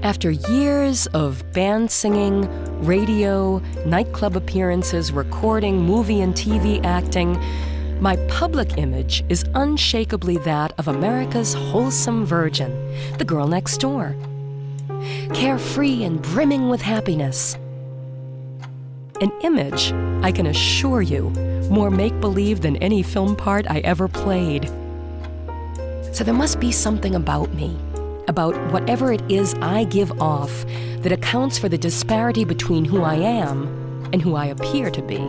After years of band singing, radio, nightclub appearances, recording, movie and TV acting, my public image is unshakably that of America's wholesome virgin, the girl next door. Carefree and brimming with happiness. An image, I can assure you, more make-believe than any film part I ever played. So there must be something about me, about whatever it is I give off, that accounts for the disparity between who I am and who I appear to be.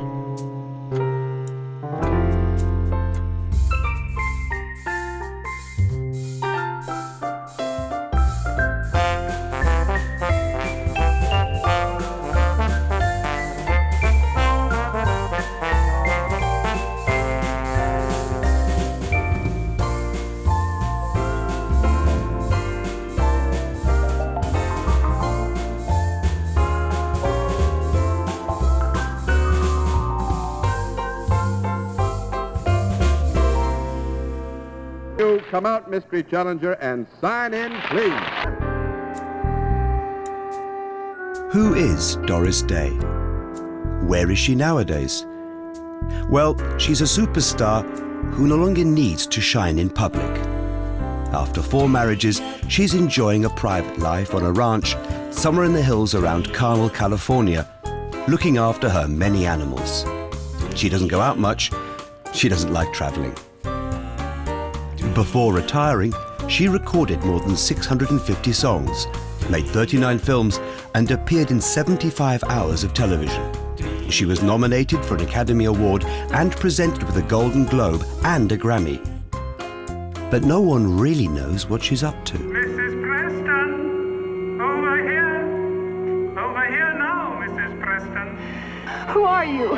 Come out, Mystery Challenger, and sign in, please. Who is Doris Day? Where is she nowadays? Well, she's a superstar who no longer needs to shine in public. After 4 marriages, she's enjoying a private life on a ranch somewhere in the hills around Carmel, California, looking after her many animals. She doesn't go out much. She doesn't like traveling. Before retiring, she recorded more than 650 songs, made 39 films, and appeared in 75 hours of television. She was nominated for an Academy Award and presented with a Golden Globe and a Grammy. But no one really knows what she's up to. Mrs. Preston, over here now, Mrs. Preston. Who are you?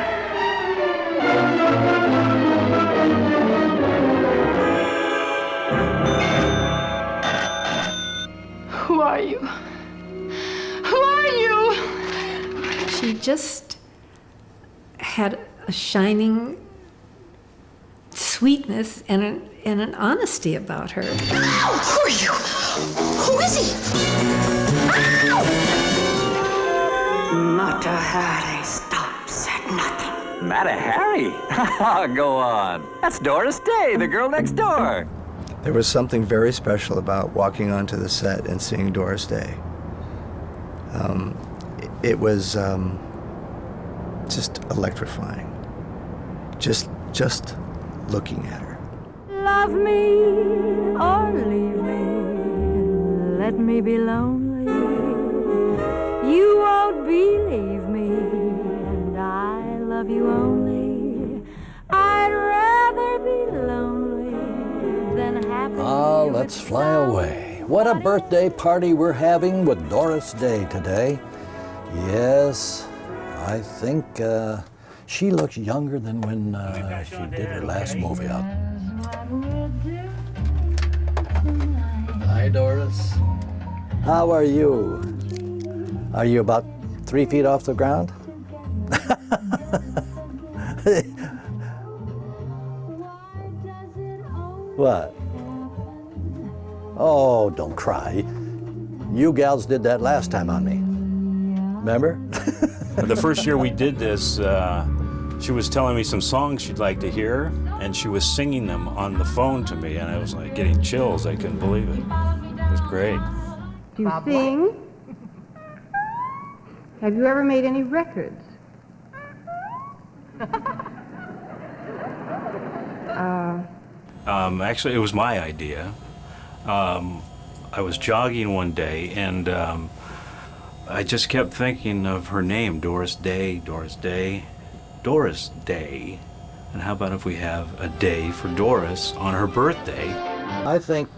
Who are you? Who are you? She just had a shining sweetness and an honesty about her. Ow! Who are you? Who is he? Ow! Mata Hari stops at nothing. Mata Hari? Go on. That's Doris Day, the girl next door. There was something very special about walking onto the set and seeing Doris Day. It was just electrifying. Just looking at her. Love me or leave me, let me be lonely. You won't believe me, and I love you only. I'd rather be lonely than happy. Let's fly away. What a birthday party we're having with Doris Day today. Yes, I think she looks younger than when she did her last movie out. Hi, Doris. How are you? Are you about 3 feet off the ground? What? Oh, don't cry. You gals did that last time on me. Remember? The first year we did this, she was telling me some songs she'd like to hear, and she was singing them on the phone to me, and I was like getting chills. I couldn't believe it. It was great. Do you sing? Have you ever made any records? Actually, it was my idea. I was jogging one day, and I just kept thinking of her name, Doris Day, Doris Day, Doris Day. And how about if we have a day for Doris on her birthday? I think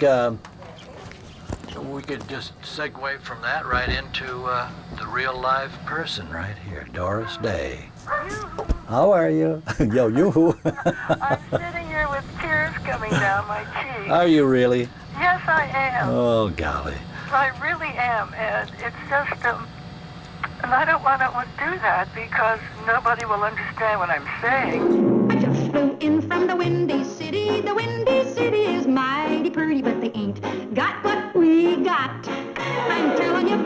we could just segue from that right into the real live person right here, Doris Day. How are you? Yo, you. I'm sitting here with tears coming down my cheeks. Are you really? Yes, I am. Oh, golly. I really am, and it's just, and I don't want to do that because nobody will understand what I'm saying. I just flew in from the Windy City. The Windy City is mighty pretty, but they ain't got what we got. I'm telling you,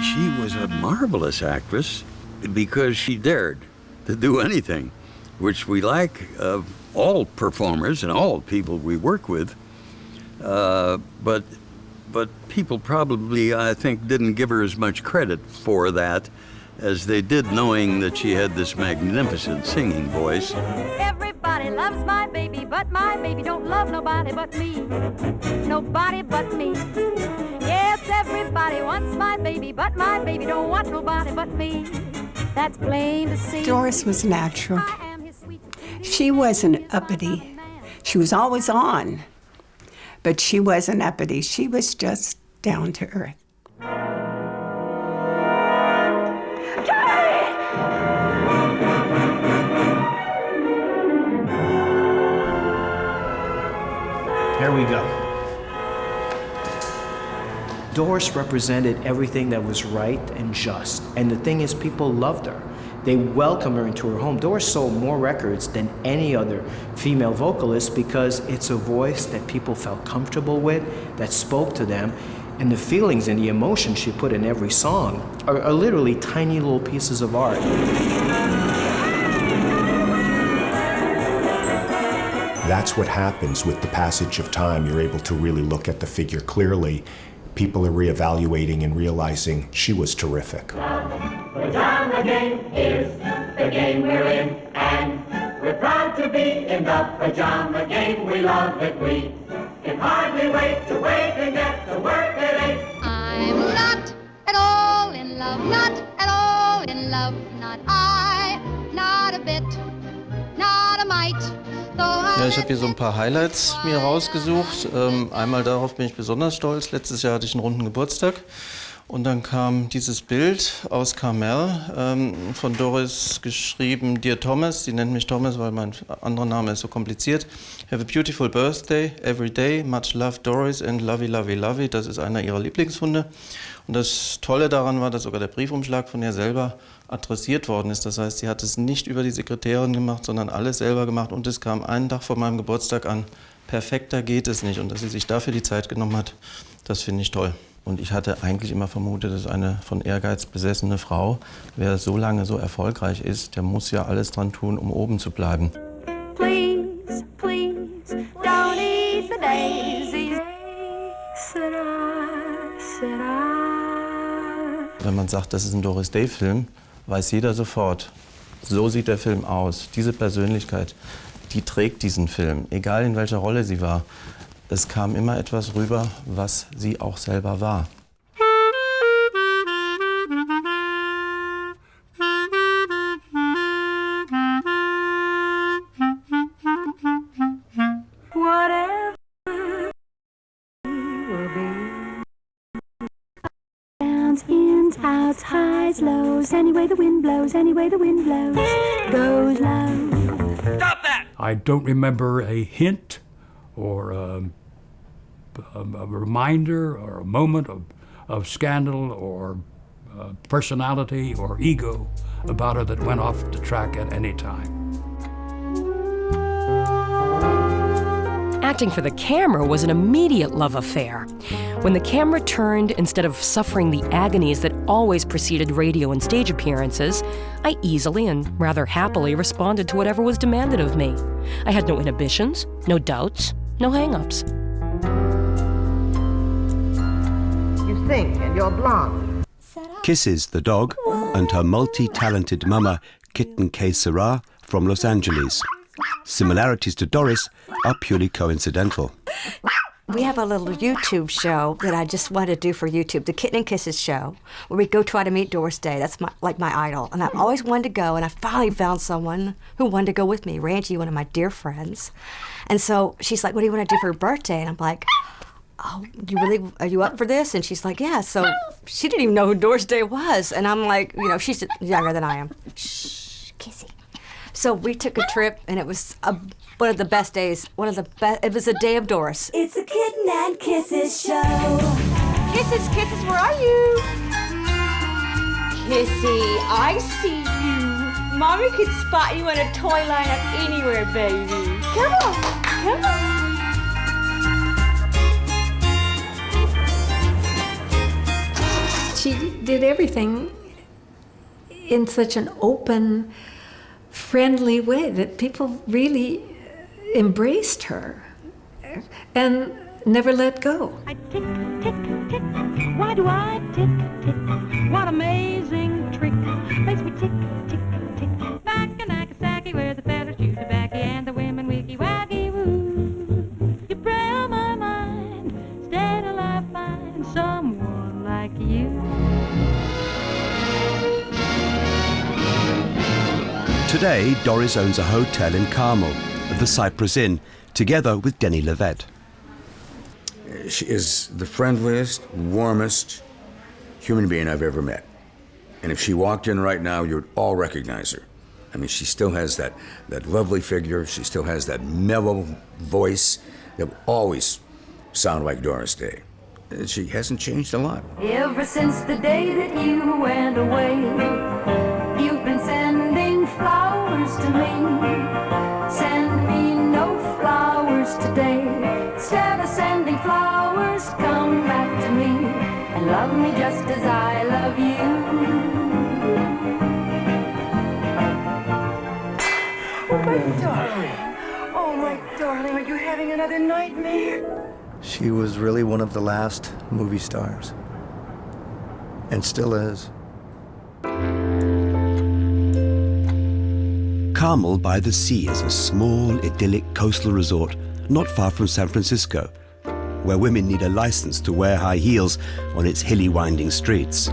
She was a marvelous actress because she dared to do anything, which we like of all performers and all people we work with. But people probably, I think, didn't give her as much credit for that as they did, knowing that she had this magnificent singing voice. Everybody loves my baby, but my baby don't love nobody but me. Nobody but me. Yes, everybody wants my baby, but my baby don't want nobody but me. That's plain to see. Doris was natural. She wasn't uppity. She was always on, but she wasn't uppity. She was just down to earth. Here we go. Doris represented everything that was right and just. And the thing is, people loved her. They welcomed her into her home. Doris sold more records than any other female vocalist because it's a voice that people felt comfortable with, that spoke to them. And the feelings and the emotions she put in every song are literally tiny little pieces of art. That's what happens with the passage of time. You're able to really look at the figure clearly. People are reevaluating and realizing she was terrific. Pajama game is the game we're in, and we're proud to be in the pajama game. We love it, we can hardly wait to wake and get to work at 8. I'm not at all in love, not at all in love, not I, not a bit, not a mite. Ja, ich habe hier so ein paar Highlights mir rausgesucht. Einmal darauf bin ich besonders stolz. Letztes Jahr hatte ich einen runden Geburtstag. Und dann kam dieses Bild aus Carmel, von Doris geschrieben, Dear Thomas. Sie nennt mich Thomas, weil mein anderer Name ist so kompliziert. Have a beautiful birthday, every day. Much love, Doris, and lovey, lovey, lovey. Das ist einer ihrer Lieblingshunde. Und das Tolle daran war, dass sogar der Briefumschlag von ihr selber adressiert worden ist. Das heißt, sie hat es nicht über die Sekretärin gemacht, sondern alles selber gemacht. Und es kam einen Tag vor meinem Geburtstag an. Perfekter geht es nicht. Und dass sie sich dafür die Zeit genommen hat, das finde ich toll. Und ich hatte eigentlich immer vermutet, dass eine von Ehrgeiz besessene Frau, wer so lange so erfolgreich ist, der muss ja alles dran tun, um oben zu bleiben. Please, please, don't eat the daisies. Wenn man sagt, das ist ein Doris Day-Film, weiß jeder sofort, so sieht der Film aus. Diese Persönlichkeit, die trägt diesen Film, egal in welcher Rolle sie war. Es kam immer etwas rüber, was sie auch selber war. Ins, outs, highs, lows, any way the wind blows, any way the wind blows, goes low. Stop that! I don't remember a hint or a reminder or a moment of scandal or personality or ego about her that went off the track at any time. Acting for the camera was an immediate love affair. When the camera turned, instead of suffering the agonies that always preceded radio and stage appearances, I easily and rather happily responded to whatever was demanded of me. I had no inhibitions, no doubts, no hang-ups. You sing and you're blonde. Kisses, the dog, and her multi-talented mama, Kitten K. Serra, from Los Angeles. Similarities to Doris are purely coincidental. We have a little YouTube show that I just want to do for YouTube, the Kitten and Kisses show, where we go try to meet Doris Day. That's my idol. And I've always wanted to go, and I finally found someone who wanted to go with me, Rangie, one of my dear friends. And so she's like, what do you want to do for your birthday? And I'm like, oh, are you up for this? And she's like, yeah. So she didn't even know who Doris Day was. And I'm like, you know, she's younger than I am. Shh, kissy. So we took a trip, and it was one of the best days. It was a day of Doris. It's a Kitten and Kisses show. Kisses, kisses, where are you? Kissy, I see you. Mommy could spot you in a toy lineup anywhere, baby. Come on, come on. She did everything in such an open, friendly way that people really embraced her and never let go. I tick, tick, tick. Why do I tick, tick? What amazing trick makes me tick, tick, tick. Back in Nagasaki where the fellas chew tobacco and the women wiki waggy woo. You braille my mind, stay till I find someone like you. Today, Doris owns a hotel in Carmel, the Cypress Inn, together with Denny Levette. She is the friendliest, warmest human being I've ever met. And if she walked in right now, you'd all recognize her. I mean, she still has that lovely figure. She still has that mellow voice that will always sound like Doris Day. She hasn't changed a lot. Ever since the day that you went away, you've been sending flowers to me. Send me no flowers today. Instead of sending flowers, come back to me and love me just as I love you. Oh, my darling. Oh, my darling, are you having another nightmare? She was really one of the last movie stars. And still is. Carmel-by-the-Sea is a small, idyllic coastal resort not far from San Francisco, where women need a license to wear high heels on its hilly, winding streets.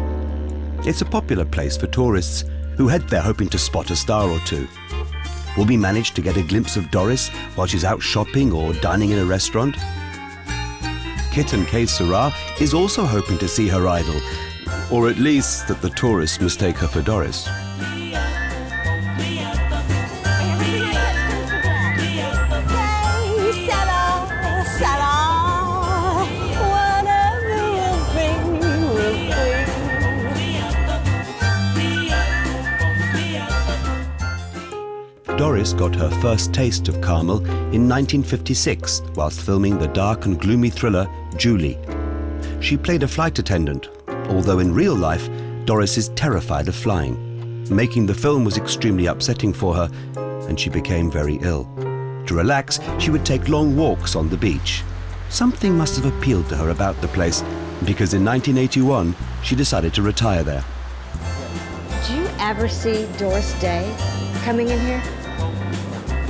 It's a popular place for tourists who head there hoping to spot a star or two. Will we manage to get a glimpse of Doris while she's out shopping or dining in a restaurant? Kitten K. Sarah is also hoping to see her idol, or at least that the tourists mistake her for Doris. Doris got her first taste of Carmel in 1956 whilst filming the dark and gloomy thriller Julie. She played a flight attendant, although in real life Doris is terrified of flying. Making the film was extremely upsetting for her, and she became very ill. To relax, she would take long walks on the beach. Something must have appealed to her about the place, because in 1981 she decided to retire there. Do you ever see Doris Day coming in here?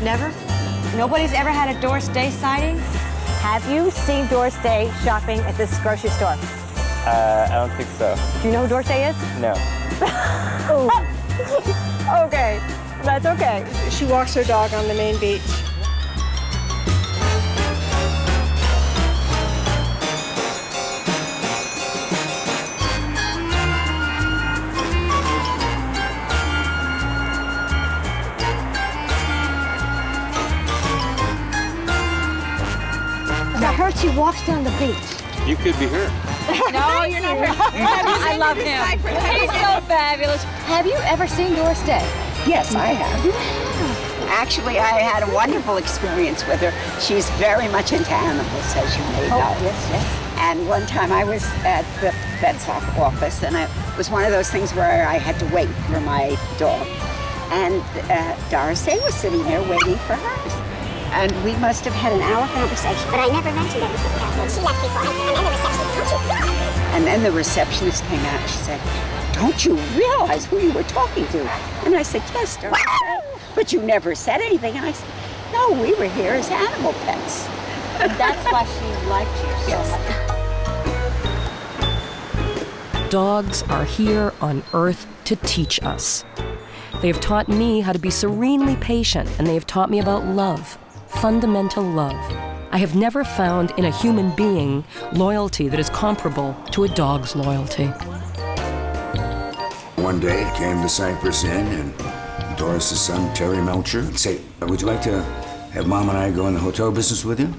Never? Nobody's ever had a Doris Day sighting? Have you seen Doris Day shopping at this grocery store? I don't think so. Do you know who Doris Day is? No. Okay, that's okay. She walks her dog on the main beach. I heard she walks down the beach. You could be her. No, you're not her. I love him. He's so fabulous. Have you ever seen Doris Day? Yes, I have. Actually, I had a wonderful experience with her. She's very much into animals, as you may know. Yes, yes. And one time I was at the vet's office, and it was one of those things where I had to wait for my dog. And Doris Day was sitting there waiting for hers. And we must have had an hour conversation. But I never mentioned it. She left before, and then the receptionist came out and she said, "Don't you realize who you were talking to?" And I said, "Yes, Doris Day. But you never said anything." And I said, "No, we were here as animal pets." And that's why she liked you so much. Dogs are here on Earth to teach us. They have taught me how to be serenely patient, and they have taught me about love. Fundamental love. I have never found in a human being loyalty that is comparable to a dog's loyalty. One day, I came to Cypress Inn, and Doris' son, Terry Melcher, said, "Would you like to have Mom and I go in the hotel business with you?"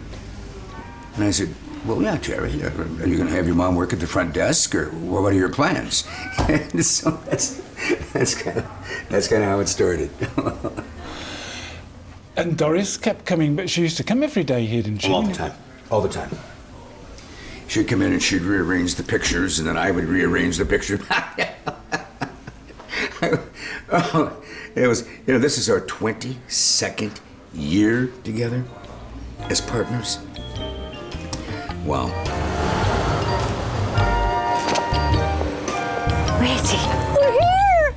And I said, "Well, yeah, Terry. Are you going to have your mom work at the front desk, or what are your plans?" And so that's kind of That's kind of how it started. And Doris kept coming, but she used to come every day here, didn't she? All the time. All the time. She'd come in and she'd rearrange the pictures, and then I would rearrange the picture. It was, this is our 22nd year together as partners. Wow. Where is he? We're here!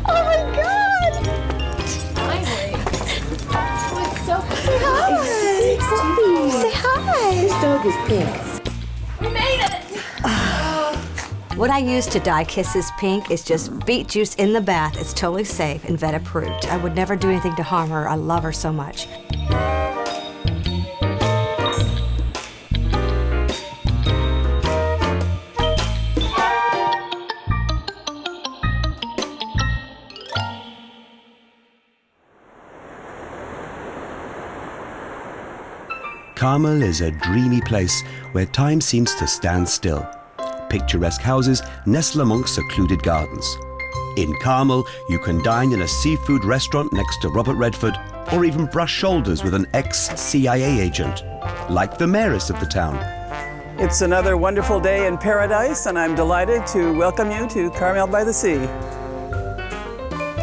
Oh my God! Finally. Oh, it's so Say hi! Say hi! This dog is pink. We made it! What I use to dye kisses pink is just beet juice in the bath. It's totally safe and vet approved. I would never do anything to harm her. I love her so much. Carmel is a dreamy place where time seems to stand still. Picturesque houses nestle amongst secluded gardens. In Carmel, you can dine in a seafood restaurant next to Robert Redford, or even brush shoulders with an ex-CIA agent, like the mayoress of the town. It's another wonderful day in paradise, and I'm delighted to welcome you to Carmel-by-the-Sea.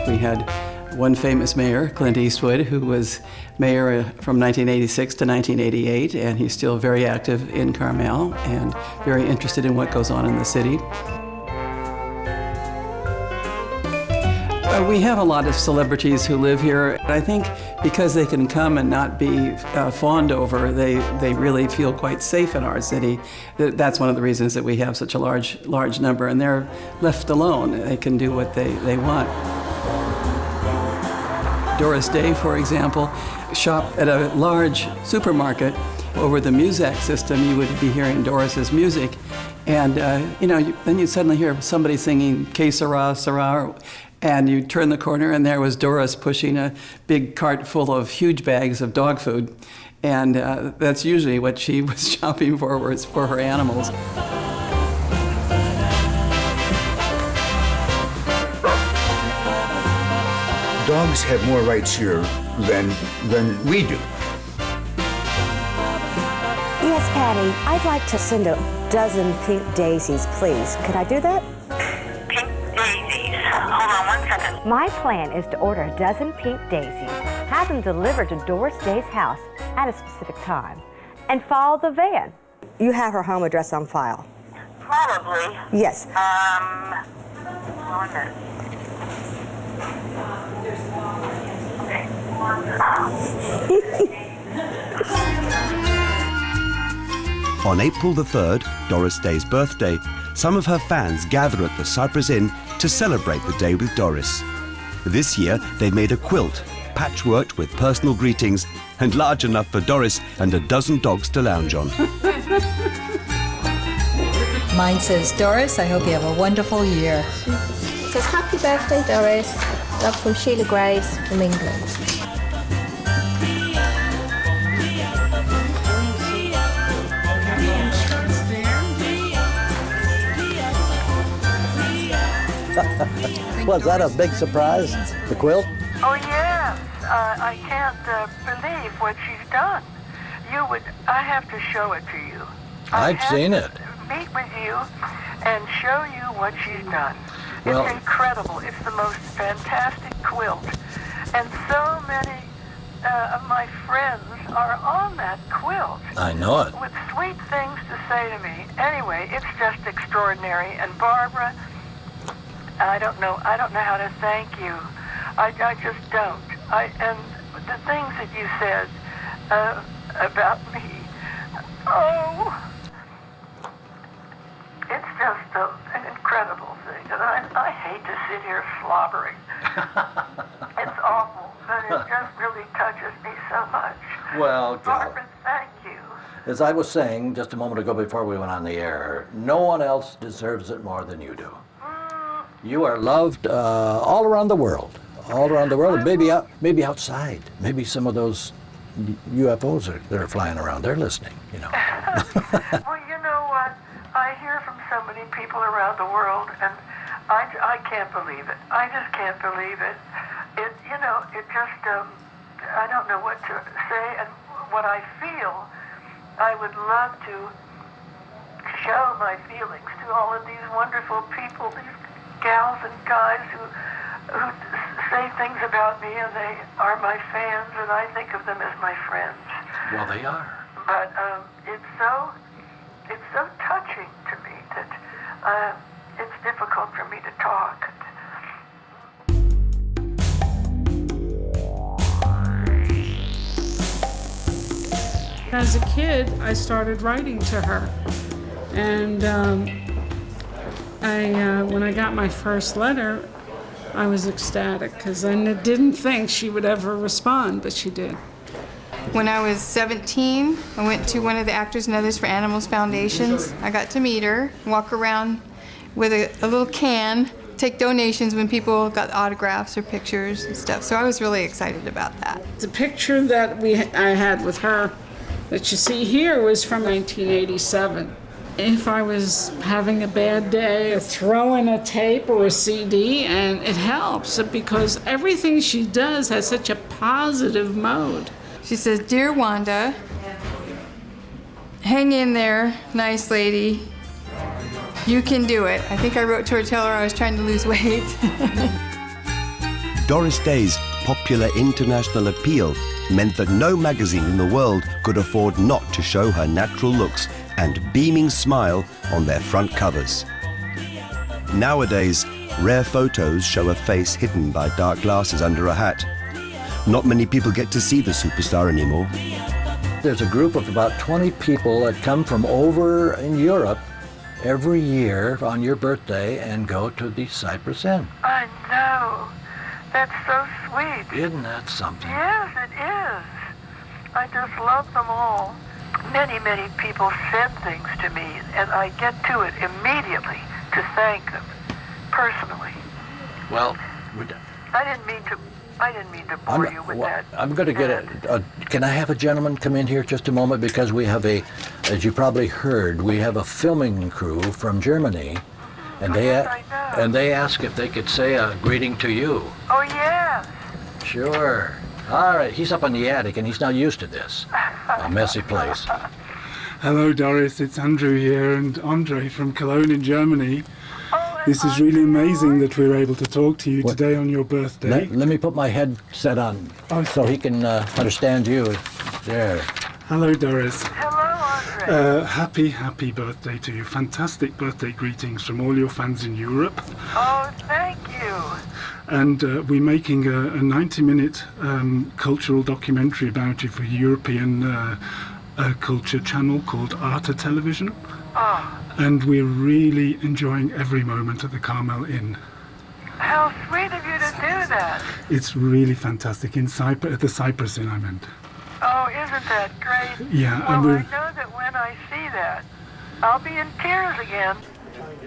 We had one famous mayor, Clint Eastwood, who was mayor from 1986 to 1988, and he's still very active in Carmel and very interested in what goes on in the city. We have a lot of celebrities who live here. I think because they can come and not be fawned over, they really feel quite safe in our city. That's one of the reasons that we have such a large number, and they're left alone. They can do what they want. Doris Day, for example, shop at a large supermarket. Over the Muzak system, you would be hearing Doris's music, and then you suddenly hear somebody singing "Que sera, sera," and you turn the corner, and there was Doris pushing a big cart full of huge bags of dog food, and that's usually what she was shopping for, was for her animals. Dogs have more rights here than we do. Yes, Patty, I'd like to send a dozen pink daisies, please. Could I do that? Pink daisies. Hold on 1 second. My plan is to order a dozen pink daisies, have them delivered to Doris Day's house at a specific time, and follow the van. You have her home address on file. Probably. Yes. 1 minute. On April the 3rd, Doris Day's birthday, some of her fans gather at the Cypress Inn to celebrate the day with Doris. This year, they made a quilt, patchworked with personal greetings, and large enough for Doris and a dozen dogs to lounge on. Mine says, Doris, I hope you have a wonderful year. It says, happy birthday, Doris. Love from Sheila Grace from England. Was that a big surprise, the quilt? Oh, yes. I can't believe what she's done. I have to show it to you. I've seen it. Meet with you and show you what she's done. Well, it's incredible. It's the most fantastic quilt. And so many of my friends are on that quilt. I know it. With sweet things to say to me. Anyway, it's just extraordinary. And Barbara, I don't know how to thank you. I just don't. And the things that you said about me, it's just an incredible thing. And I hate to sit here slobbering. It's awful, but it just really touches me so much. Well, Barbara, thank you. as I was saying just a moment ago before we went on the air, no one else deserves it more than you do. You are loved all around the world. All around the world, and maybe outside. Maybe some of those UFOs that are flying around, they're listening, you know. Well, you know what? I hear from so many people around the world, and I can't believe it. I just can't believe it. It just, I don't know what to say and what I feel. I would love to show my feelings to all of these wonderful people, these gals and guys who say things about me, and they are my fans, and I think of them as my friends. Well, they are. But it's so touching to me that it's difficult for me to talk. As a kid, I started writing to her, and when I got my first letter, I was ecstatic because I didn't think she would ever respond, but she did. When I was 17, I went to one of the Actors and Others for Animals Foundations. I got to meet her, walk around with a little can, take donations when people got autographs or pictures and stuff. So I was really excited about that. The picture that I had with her that you see here was from 1987. If I was having a bad day, throw in a tape or a CD, and it helps because everything she does has such a positive mode. She says, "Dear Wanda, hang in there, nice lady. You can do it." I think I wrote to her, tell her I was trying to lose weight. Doris Day's popular international appeal meant that no magazine in the world could afford not to show her natural looks and beaming smile on their front covers. Nowadays, rare photos show a face hidden by dark glasses under a hat. Not many people get to see the superstar anymore. There's a group of about 20 people that come from over in Europe every year on your birthday and go to the Cypress Inn. I know. That's so sweet. Isn't that something? Yes, it is. I just love them all. Many, many people said things to me, and I get to it immediately to thank them personally. Well, I didn't mean to bore you with that. I'm going to get it. Can I have a gentleman come in here just a moment? Because we have as you probably heard, we have a filming crew from Germany, and they ask if they could say a greeting to you. Oh, yes. Sure. All right, he's up in the attic, and he's not used to this. A messy place. Hello, Doris. It's Andrew here, and Andre from Cologne in Germany. This is really amazing that we're able to talk to you today on your birthday. Let me put my headset on so he can understand you. There. Hello, Doris. Hello, Andre. Happy birthday to you. Fantastic birthday greetings from all your fans in Europe. Oh, thank you. And we're making a 90-minute cultural documentary about you for European culture channel called Arte Television. Oh. And we're really enjoying every moment at the Carmel Inn. How sweet of you to do that. It's really fantastic. At the Cypress Inn, I meant. Oh, isn't that great? Yeah. Well, I know that when I see that, I'll be in tears again.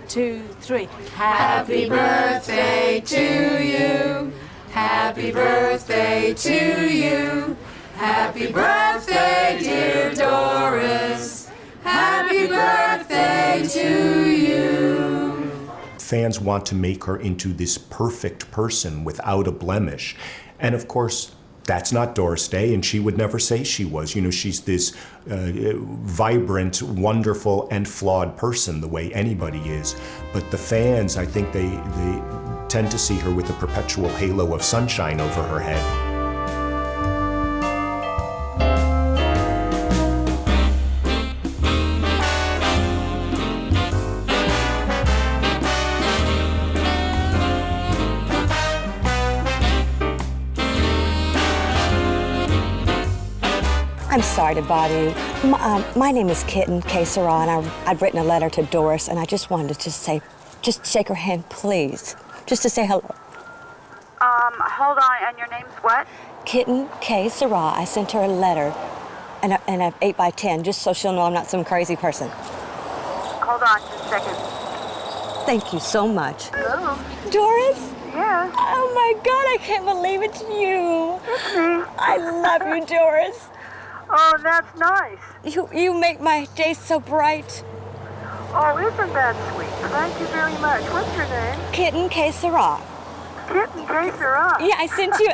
2, 3. Happy birthday to you. Happy birthday to you. Happy birthday, dear Doris. Happy birthday to you. Fans want to make her into this perfect person without a blemish. And of course, that's not Doris Day, and she would never say she was. You know, she's this vibrant, wonderful, and flawed person, the way anybody is. But the fans, I think they tend to see her with a perpetual halo of sunshine over her head. I'm sorry to bother you. My name is Kitten K. Sarah, and I've written a letter to Doris, and I just wanted to just shake her hand, please. Just to say hello. Hold on, and your name's what? Kitten K. Sarah. I sent her a letter, and an 8x10, just so she'll know I'm not some crazy person. Hold on just a second. Thank you so much. Hello? Doris? Yeah. Oh my God, I can't believe it's you. It's me. I love you, Doris. Oh, that's nice. You make my day so bright. Oh, isn't that sweet? Thank you very much. What's your name? Kitten que sera. Kitten que sera. Yeah, I sent you...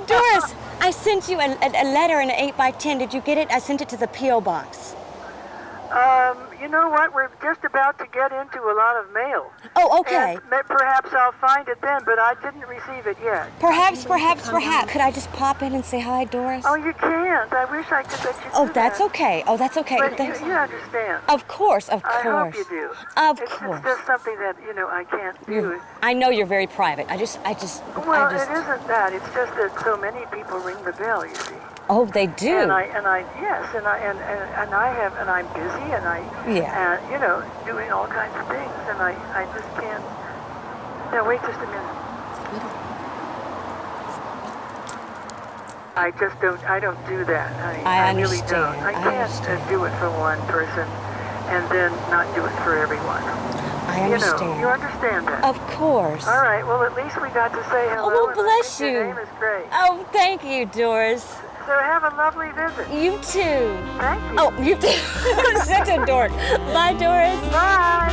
Doris, I sent you a letter in an 8x10. Did you get it? I sent it to the P.O. box. You know what? We're just about to get into a lot of mail. Oh, okay. And perhaps I'll find it then, but I didn't receive it yet. Perhaps. Could I just pop in and say hi, Doris? Oh, you can't. I wish I could let you Oh, do that's that. okay. Oh, that's okay. But you understand. Of course. I hope you do. Of It's course. just something that, I can't do. I know you're very private. I just. Well, it isn't that. It's just that so many people ring the bell, you see. Oh, they do. And I'm busy, and doing all kinds of things, and I just can't. Now, wait just a minute. I don't do that. I really don't. I can't do it for one person and then not do it for everyone. I understand. You understand that? Of course. All right, well, at least we got to say hello. Oh, well, bless and I think you. Your name is great. Oh, thank you, Doris. So have a lovely visit. You too. Thank you. Oh, you too. Such a dork. Bye, Doris. Bye.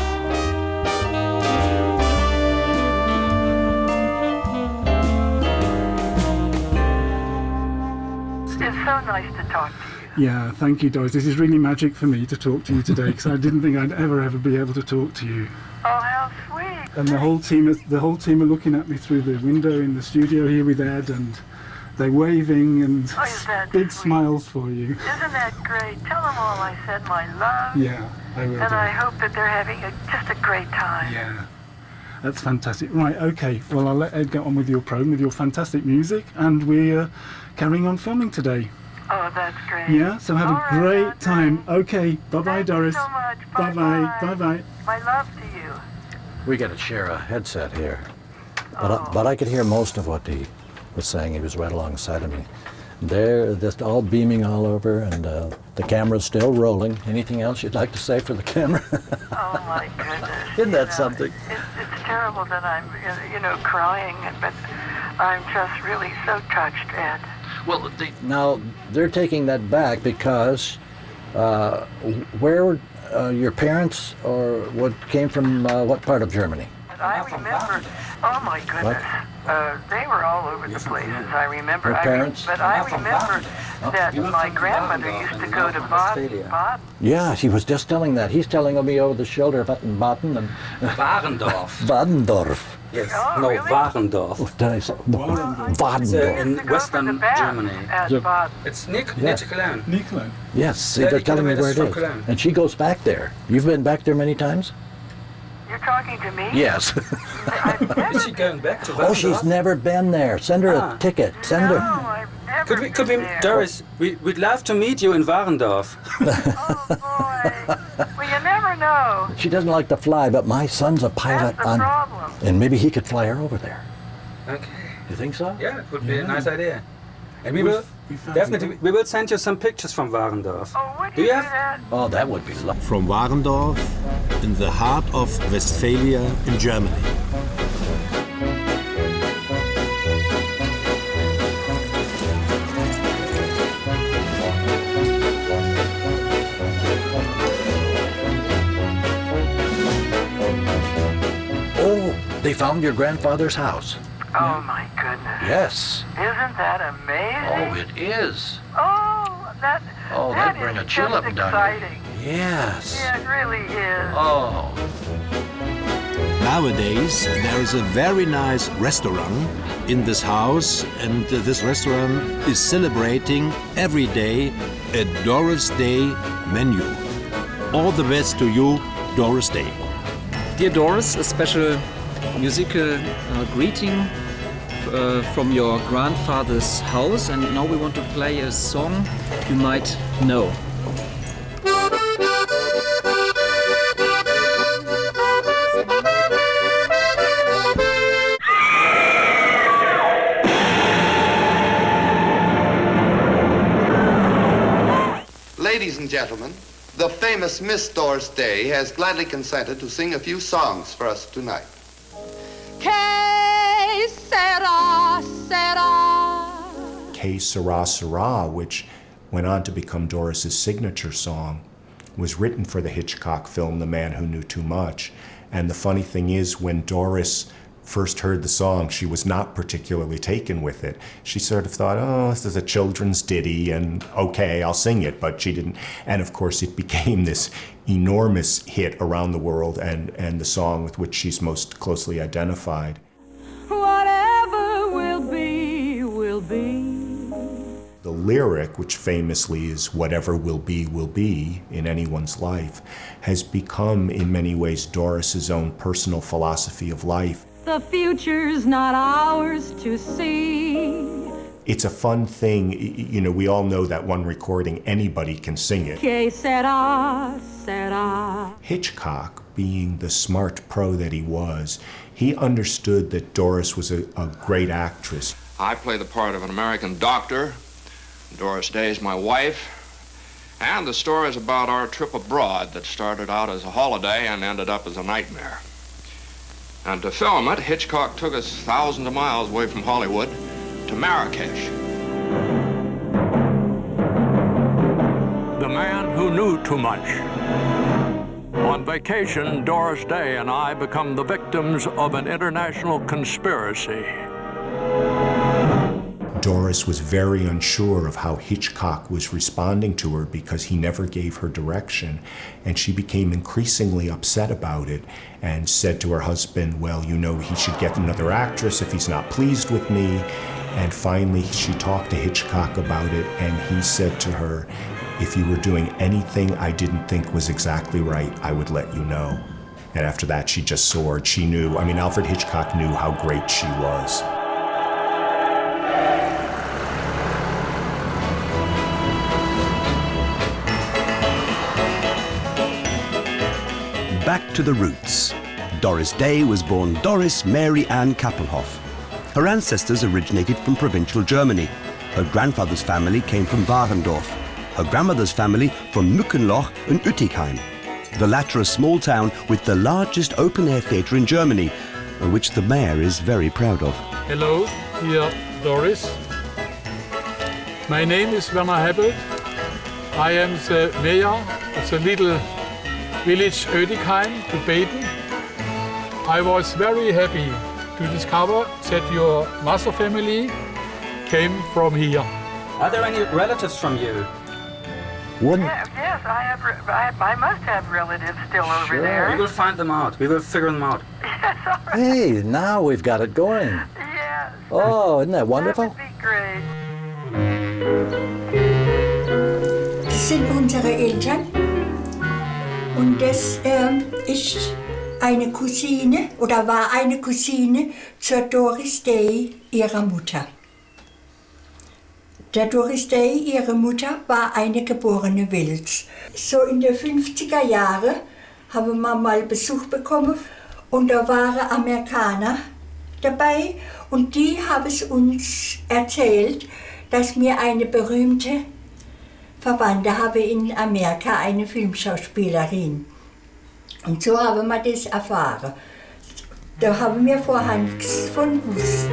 It's so nice to talk to you. Yeah, thank you, Doris. This is really magic for me to talk to you today because I didn't think I'd ever be able to talk to you. Oh, how sweet. And the whole team are looking at me through the window in the studio here with Ed, and they're waving and big smiles for you. Isn't that great? Tell them all I said my love. Yeah, I will. And I hope that they're having just a great time. Yeah, that's fantastic. Right, okay. Well, I'll let Ed get on with your program, with your fantastic music, and we're carrying on filming today. Oh, that's great. Yeah, so have a great time. Okay, bye-bye, Thank Doris. you so much. Bye-bye. Bye-bye. My love to you. We got to share a headset here. But I could hear most of what he was saying. He was right alongside of me. They're just all beaming all over, and the camera's still rolling. Anything else you'd like to say for the camera? Oh, my goodness. Isn't that something? It's terrible that I'm, crying, but I'm just really so touched, Ed. Well, now they're taking that back because where your parents or what came from what part of Germany? I remember. Oh my goodness. They were all over the places. I remember. Her parents? But I remember that my grandmother used to go to Baden. Yeah, she was just telling that. He's telling me over the shoulder Baden and Warendorf. Wadendorf. Yes, Oh, no, really? Warendorf. Oh, did I say It's Wadendorf? in western Germany. Yeah. It's Yeah. Cologne. Nicola. Yes, see, they're telling me where it from is. Cologne. And she goes back there. You've been back there many times? You're talking to me? Yes. Is she going back to Oh, Warendorf? she's never been there. Send her a ticket. Send her. I've never Could we, Doris? We'd love to meet you in Warendorf. Well, you never know. She doesn't like to fly, but my son's a pilot That's the problem. and maybe he could fly her over there. Okay. You think so? Yeah, it would be a nice idea. And we will send you some pictures from Warendorf. Oh, would Do you you do have? that? Oh, that would be lovely. From Warendorf, in the heart of Westphalia in Germany. Oh, they found your grandfather's house. Oh, my goodness. Yes. Isn't that amazing? Oh, it is. Oh, that'd bring a chill up and down. exciting. Yes. Yeah, it really is. Oh. Nowadays, there is a very nice restaurant in this house, and this restaurant is celebrating every day a Doris Day menu. All the best to you, Doris Day. Dear Doris, a special musical greeting from your grandfather's house, and now we want to play a song you might know. Ladies and gentlemen, the famous Miss Doris Day has gladly consented to sing a few songs for us tonight. Que sera, sera. Que Sera Sera, which went on to become Doris's signature song. was written for the Hitchcock film, The Man Who Knew Too Much. And the funny thing is, when Doris first heard the song, she was not particularly taken with it. She sort of thought, oh, this is a children's ditty, and okay, I'll sing it, but she didn't. And of course, it became this enormous hit around the world, and the song with which she's most closely identified. Whatever will be, will be. The lyric, which famously is whatever will be in anyone's life, has become in many ways Doris's own personal philosophy of life. The future's not ours to see. It's a fun thing, you know, we all know that one recording, anybody can sing it. Que sera, sera. Hitchcock, being the smart pro that he was, he understood that Doris was a great actress. I play the part of an American doctor. Doris Day is my wife. And the story is about our trip abroad that started out as a holiday and ended up as a nightmare. And to film it, Hitchcock took us thousands of miles away from Hollywood to Marrakesh. The Man Who Knew Too Much. On vacation, Doris Day and I become the victims of an international conspiracy. Doris was very unsure of how Hitchcock was responding to her because he never gave her direction, and she became increasingly upset about it and said to her husband, well, you know, he should get another actress if he's not pleased with me. And finally, she talked to Hitchcock about it, and he said to her, if you were doing anything I didn't think was exactly right, I would let you know. And after that, she just soared. She knew, I mean, Alfred Hitchcock knew how great she was. Back to the roots. Doris Day was born Doris Mary Ann Kappelhoff. Her ancestors originated from provincial Germany. Her grandfather's family came from Warendorf. Her grandmother's family from Mückenloch and Uetigheim. The latter a small town with the largest open-air theatre in Germany, which the mayor is very proud of. Hello, dear Doris. My name is Werner Hebbelt. I am the mayor of the little village Uetigheim to Baden. I was very happy to discover that your mother family came from here. Are there any relatives from you? Yes, I must have relatives still over there. We will find them out. We will figure them out. Yes, all right. Hey, now we've got it going. Yes. Oh, isn't that wonderful? That would be great. Das sind unsere Eltern. Und das ist eine Cousine oder war eine Cousine zur Doris Day, ihrer Mutter. Der Doris Day, ihre Mutter, war eine geborene Wels. So in den 50er Jahren haben wir mal Besuch bekommen und da waren Amerikaner dabei und die haben es uns erzählt, dass wir eine berühmte Verwandte haben in Amerika, eine Filmschauspielerin. Und so haben wir das erfahren. Da haben wir vorher nichts von gewusst.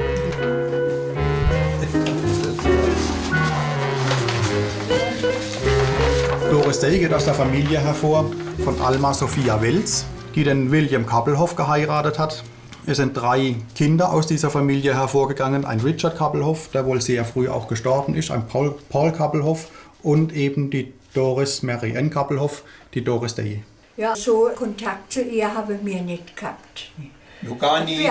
Doris Day geht aus der Familie hervor von Alma Sophia Wels, die den William Kappelhoff geheiratet hat. Es sind 3 Kinder aus dieser Familie hervorgegangen. Ein Richard Kappelhoff, der wohl sehr früh auch gestorben ist, ein Paul Kappelhoff und eben die Doris Mary Ann Kappelhoff, die Doris Day. Ja, so Kontakt zu ihr haben wir nicht gehabt. No, gar nie.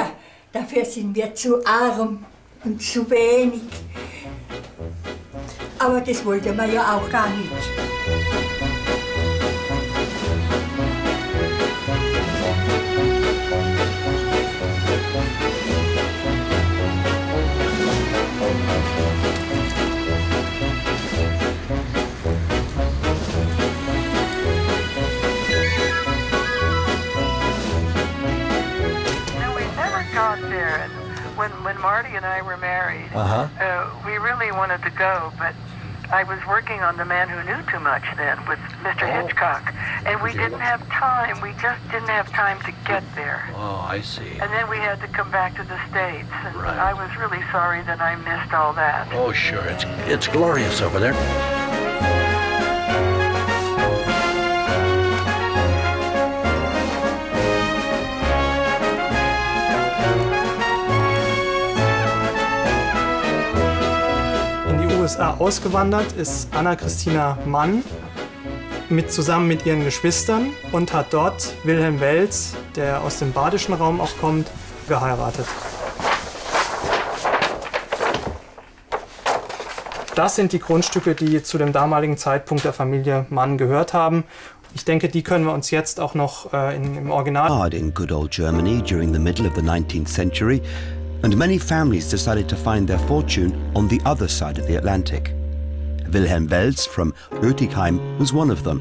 Dafür sind wir zu arm und zu wenig. Aber das wollte man ja auch gar nicht. When Marty and I were married, we really wanted to go, but I was working on The Man Who Knew Too Much then with Mr. Hitchcock, and we didn't have time. We just didn't have time to get there. Oh, I see. And then we had to come back to the States, and I was really sorry that I missed all that. Oh, sure. It's glorious over there. USA ausgewandert ist Anna-Christina Mann zusammen mit ihren Geschwistern und hat dort Wilhelm Welz, der aus dem badischen Raum auch kommt, geheiratet. Das sind die Grundstücke, die zu dem damaligen Zeitpunkt der Familie Mann gehört haben. Ich denke, die können wir uns jetzt auch noch im Original. In good old Germany during the middle of the 19th century, and many families decided to find their fortune on the other side of the Atlantic. Wilhelm Welz from Oetikheim was one of them.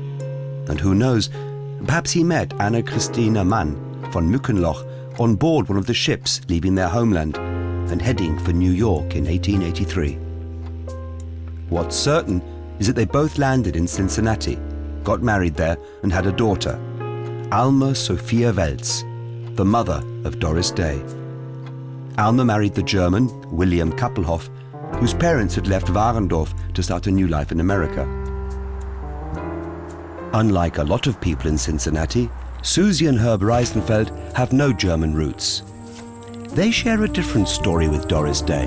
And who knows, perhaps he met Anna-Christina Mann von Mückenloch on board one of the ships leaving their homeland and heading for New York in 1883. What's certain is that they both landed in Cincinnati, got married there and had a daughter, Alma Sophia Welz, the mother of Doris Day. Alma married the German William Kappelhoff, whose parents had left Warendorf to start a new life in America. Unlike a lot of people in Cincinnati, Susie and Herb Reisenfeld have no German roots. They share a different story with Doris Day.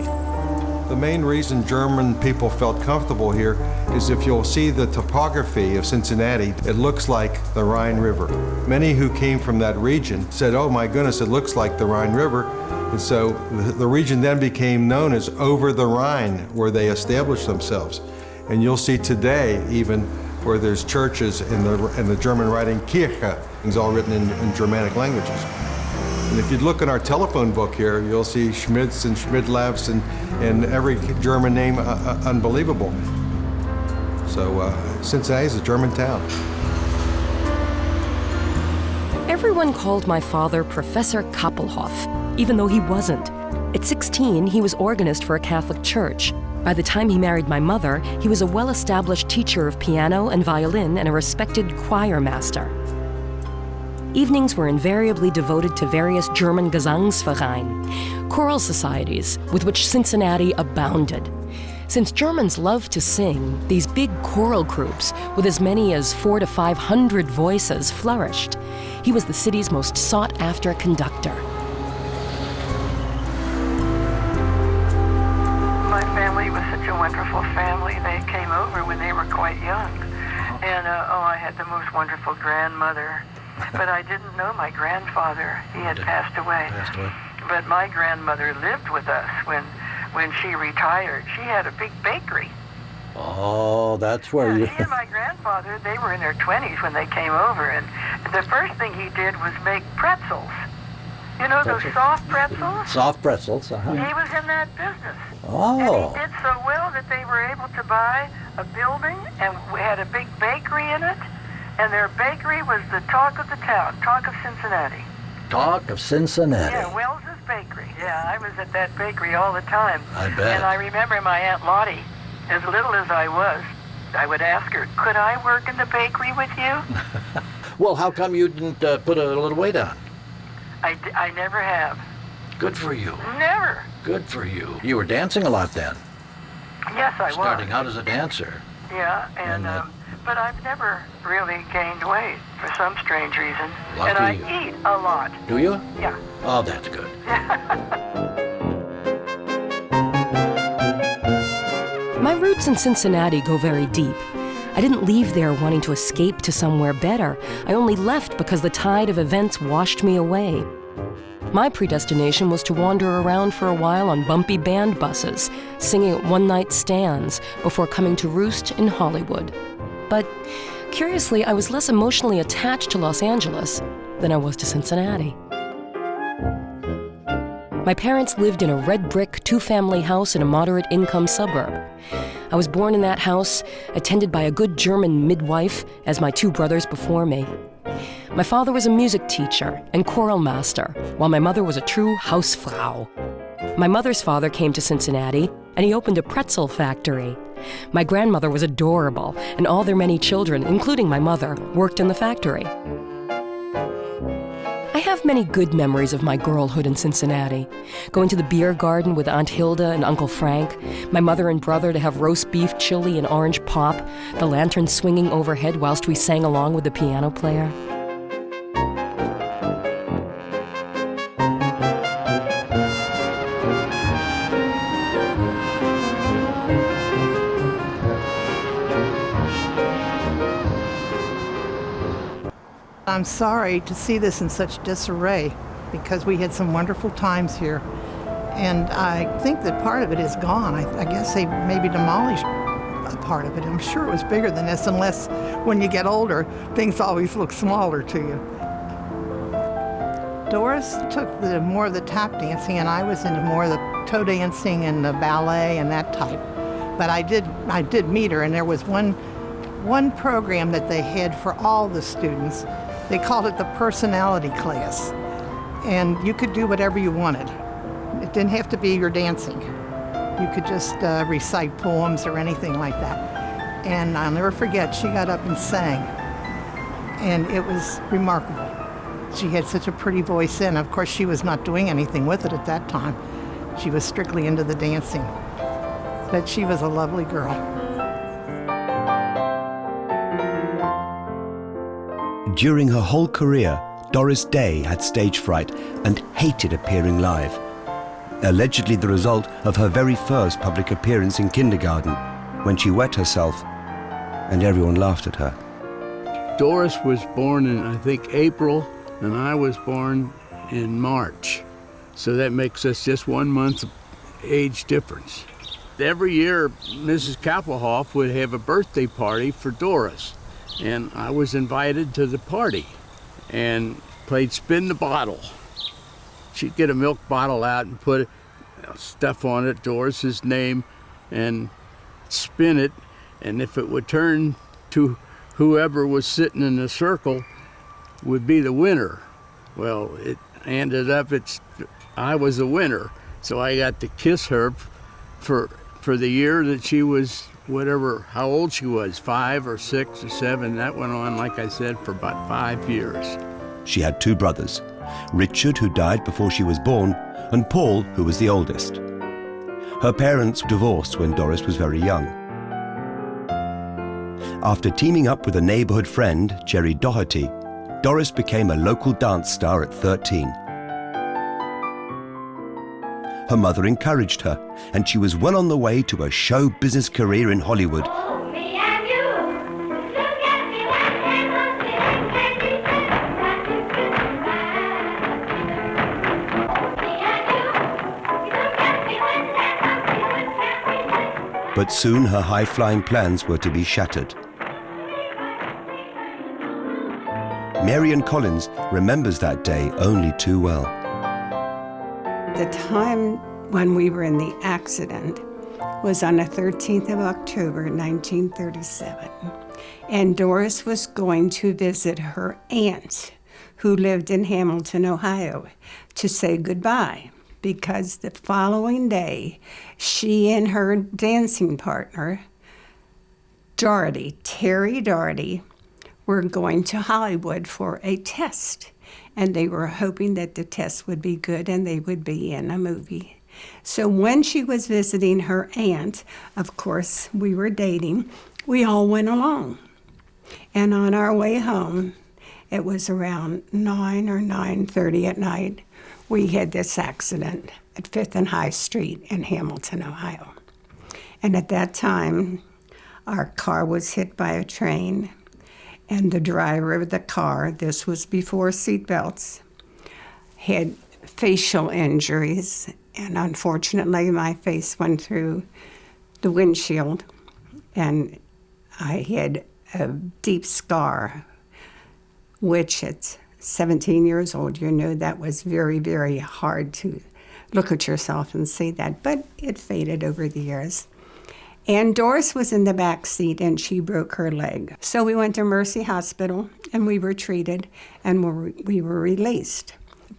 The main reason German people felt comfortable here is if you'll see the topography of Cincinnati, it looks like the Rhine River. Many who came from that region said, oh my goodness, it looks like the Rhine River. And so the region then became known as Over the Rhine, where they established themselves. And you'll see today even where there's churches in the German writing Kirche. It's all written in Germanic languages. And if you look in our telephone book here, you'll see Schmitz and Schmidlabs and every German name unbelievable. So Cincinnati is a German town. Everyone called my father Professor Kappelhoff, even though he wasn't. At 16, he was organist for a Catholic church. By the time he married my mother, he was a well-established teacher of piano and violin and a respected choir master. Evenings were invariably devoted to various German Gesangsvereine, choral societies with which Cincinnati abounded. Since Germans love to sing, these big choral groups with as many as 400 to 500 voices flourished. He was the city's most sought-after conductor. My family was such a wonderful family. They came over when they were quite young. And I had the most wonderful grandmother. But I didn't know my grandfather. He had passed away. But my grandmother lived with us when she retired. She had a big bakery. Oh, that's where you... He and my grandfather, they were in their 20s when they came over. And the first thing he did was make pretzels. You know, those soft pretzels? Soft pretzels, uh-huh. He was in that business. Oh. And he did so well that they were able to buy a building, and we had a big bakery in it. And their bakery was the talk of the town, talk of Cincinnati. Talk of Cincinnati. Yeah, Wells's Bakery. Yeah, I was at that bakery all the time. I bet. And I remember my Aunt Lottie, as little as I was, I would ask her, could I work in the bakery with you? Well, how come you didn't put a little weight on? I never have. Good for you. Never. Good for you. You were dancing a lot then. Yes, I was. Starting out as a dancer. Yeah, and but I've never really gained weight for some strange reason. Lucky and I you. eat a lot. Do you? Yeah. Oh, that's good. My roots in Cincinnati go very deep. I didn't leave there wanting to escape to somewhere better. I only left because the tide of events washed me away. My predestination was to wander around for a while on bumpy band buses, singing at one-night stands before coming to roost in Hollywood. But curiously, I was less emotionally attached to Los Angeles than I was to Cincinnati. My parents lived in a red brick two-family house in a moderate-income suburb. I was born in that house, attended by a good German midwife, as my two brothers before me. My father was a music teacher and choral master, while my mother was a true Hausfrau. My mother's father came to Cincinnati, and he opened a pretzel factory. My grandmother was adorable, and all their many children, including my mother, worked in the factory. I have many good memories of my girlhood in Cincinnati. Going to the beer garden with Aunt Hilda and Uncle Frank, my mother and brother to have roast beef chili and orange pop, the lantern swinging overhead whilst we sang along with the piano player. I'm sorry to see this in such disarray because we had some wonderful times here. And I think that part of it is gone. I guess they maybe demolished a part of it. I'm sure it was bigger than this, unless when you get older, things always look smaller to you. Doris took more of the tap dancing, and I was into more of the toe dancing and the ballet and that type. But I did meet her, and there was one program that they had for all the students. They called it the personality class, and you could do whatever you wanted. It didn't have to be your dancing. You could just recite poems or anything like that. And I'll never forget, she got up and sang, and it was remarkable. She had such a pretty voice, and of course she was not doing anything with it at that time. She was strictly into the dancing. But she was a lovely girl. During her whole career, Doris Day had stage fright and hated appearing live. Allegedly the result of her very first public appearance in kindergarten, when she wet herself and everyone laughed at her. Doris was born in, I think, April, and I was born in March. So that makes us just 1 month age difference. Every year, Mrs. Kappelhoff would have a birthday party for Doris, and I was invited to the party and played spin the bottle. She'd get a milk bottle out and put stuff on it, Doris's name, and spin it, and if it would turn to whoever was sitting in the circle would be the winner. Well, it ended up I was the winner, so I got to kiss her for the year that she was, whatever, how old she was, 5 or 6 or 7. That went on, like I said, for about 5 years. She had 2 brothers, Richard, who died before she was born, and Paul, who was the oldest. Her parents divorced when Doris was very young. After teaming up with a neighborhood friend, Jerry Doherty, Doris became a local dance star at 13. Her mother encouraged her, and she was well on the way to a show business career in Hollywood. But soon her high-flying plans were to be shattered. Marian Collins remembers that day only too well. The time when we were in the accident was on the 13th of October, 1937. And Doris was going to visit her aunt, who lived in Hamilton, Ohio, to say goodbye, because the following day, she and her dancing partner, Terry Doherty, were going to Hollywood for a test. And they were hoping that the test would be good and they would be in a movie. So when she was visiting her aunt, of course, we were dating, we all went along. And on our way home, it was around 9 or 9:30 at night, we had this accident at 5th and High Street in Hamilton, Ohio. And at that time, our car was hit by a train, and the driver of the car, this was before seatbelts, had facial injuries, and unfortunately my face went through the windshield, and I had a deep scar, which at 17 years old, you know that was very, very hard to look at yourself and see that, but it faded over the years. And Doris was in the back seat, and she broke her leg. So we went to Mercy Hospital, and we were treated, and we were released.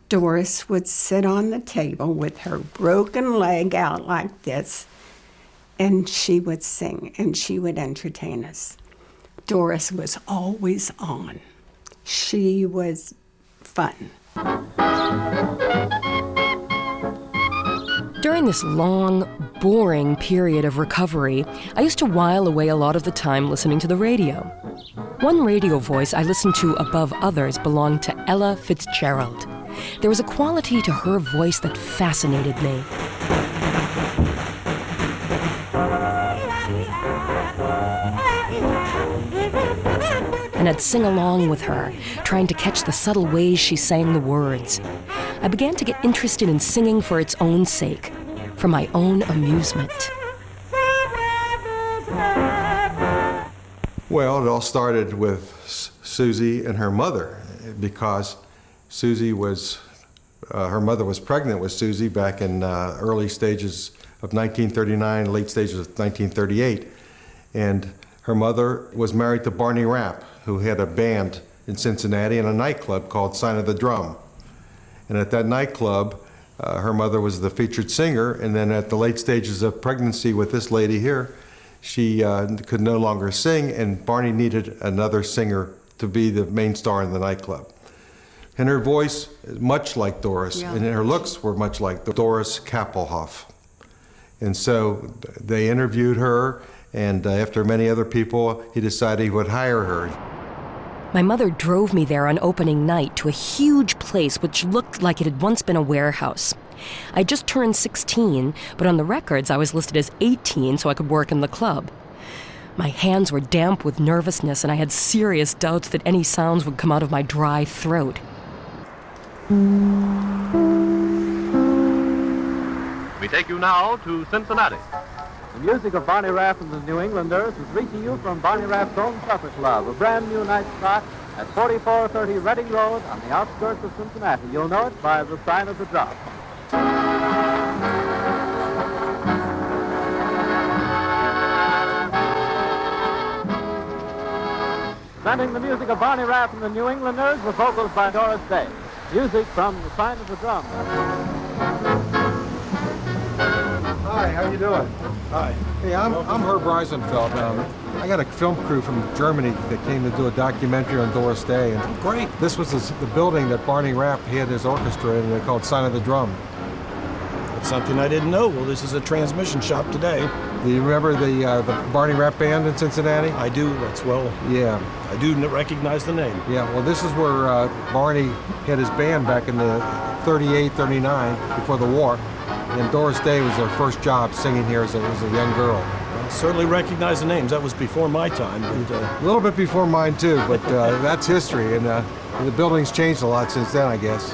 Doris would sit on the table with her broken leg out like this, and she would sing, and she would entertain us. Doris was always on. She was fun. During this long, boring period of recovery, I used to while away a lot of the time listening to the radio. One radio voice I listened to above others belonged to Ella Fitzgerald. There was a quality to her voice that fascinated me. and I'd sing along with her, trying to catch the subtle ways she sang the words. I began to get interested in singing for its own sake, for my own amusement. Well, it all started with Susie and her mother, because Susie was, her mother was pregnant with Susie back in early stages of 1939, late stages of 1938. And her mother was married to Barney Rapp, who had a band in Cincinnati and a nightclub called Sign of the Drum. And at that nightclub, her mother was the featured singer, and then at the late stages of pregnancy with this lady here, she could no longer sing, and Barney needed another singer to be the main star in the nightclub. And her voice is much like Doris, and her looks were much like Doris Kappelhoff. And so they interviewed her, and after many other people, he decided he would hire her. My mother drove me there on opening night to a huge place which looked like it had once been a warehouse. I just turned 16, but on the records I was listed as 18 so I could work in the club. My hands were damp with nervousness, and I had serious doubts that any sounds would come out of my dry throat. We take you now to Cincinnati. The music of Barney Rapp and the New Englanders is reaching you from Barney Rapp's own supper club, a brand new night spot at 4430 Reading Road on the outskirts of Cincinnati. You'll know it by the Sign of the Drum. Presenting the music of Barney Rapp and the New Englanders with vocals by Doris Day. Music from the Sign of the Drum. Hi, how you doing? Hi. Hey, I'm Herb Reisenfeld. I got a film crew from Germany that came to do a documentary on Doris Day. And great. This was the building that Barney Rapp had his orchestra in, called Sign of the Drum. That's something I didn't know. Well, this is a transmission shop today. Do you remember the Barney Rapp Band in Cincinnati? I do. That's Yeah. I do recognize the name. Yeah, well, this is where Barney had his band back in the 38, 39, before the war. And Doris Day was her first job singing here as a young girl. I certainly recognize the names. That was before my time. And, a little bit before mine, too, but that's history. And the building's changed a lot since then, I guess.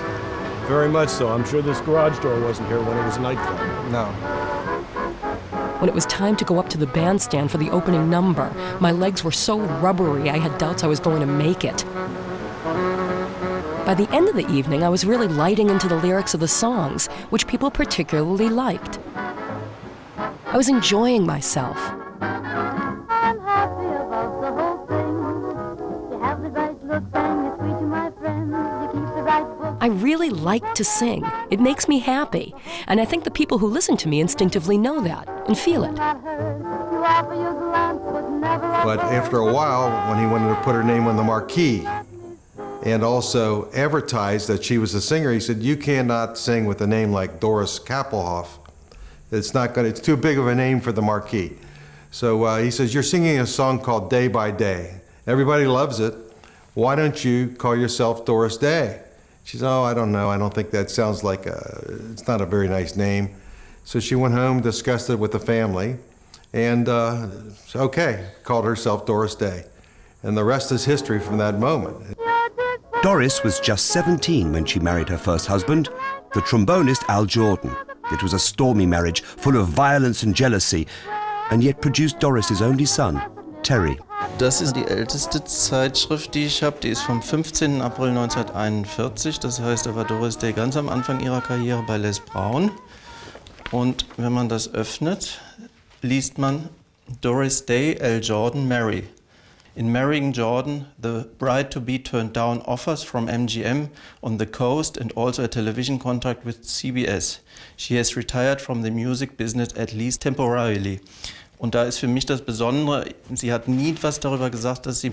Very much so. I'm sure this garage door wasn't here when it was a nightclub. No. When it was time to go up to the bandstand for the opening number, my legs were so rubbery I had doubts I was going to make it. By the end of the evening, I was really lighting into the lyrics of the songs, which people particularly liked. I was enjoying myself. I'm happy about the whole thing. You have the right look and you're sweet to my friends. You keep the right book. I really like to sing. It makes me happy. And I think the people who listen to me instinctively know that and feel it. But after a while, when he wanted to put her name on the marquee and also advertise that she was a singer, he said, "You cannot sing with a name like Doris Kappelhoff. It's too big of a name for the marquee." So he says, "You're singing a song called Day by Day. Everybody loves it. Why don't you call yourself Doris Day?" She said, "Oh, I don't know. I don't think that sounds like it's not a very nice name." So she went home, discussed it with the family, and called herself Doris Day. And the rest is history from that moment. Doris was just 17 when she married her first husband, the trombonist Al Jordan. It was a stormy marriage, full of violence and jealousy, and yet produced Doris's only son, Terry. Das ist die älteste Zeitschrift, die ich habe. Die ist vom 15. April 1941. Das heißt, da war Doris Day ganz am Anfang ihrer Karriere bei Les Brown. Und wenn man das öffnet, liest man Doris Day, L. Jordan, Mary. In marrying Jordan, the bride-to-be turned down offers from MGM on the coast and also a television contract with CBS. She has retired from the music business at least temporarily. Und da ist für mich das Besondere, sie hat nie was darüber gesagt, dass sie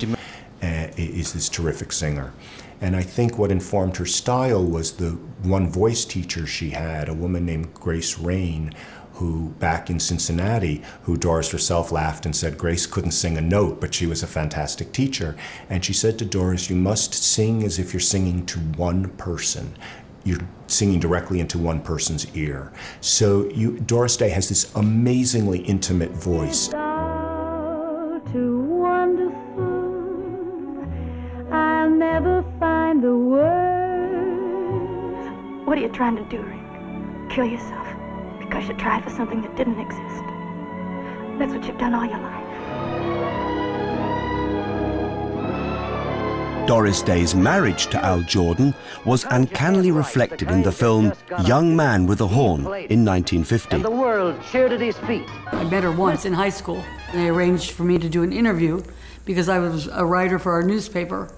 is this terrific singer. And I think what informed her style was the one voice teacher she had, a woman named Grace Rain, who back in Cincinnati, who Doris herself laughed and said Grace couldn't sing a note, but she was a fantastic teacher. And she said to Doris, "You must sing as if you're singing to one person. You're singing directly into one person's ear." So Doris Day has this amazingly intimate voice. Too wonderful, What are you trying to do, Rick? Kill yourself because you tried for something that didn't exist. That's what you've done all your life. Doris Day's marriage to Al Jordan was uncannily reflected in the film Young Man with a Horn in 1950. And the world cheered at his feet. I met her once in high school. They arranged for me to do an interview because I was a writer for our newspaper.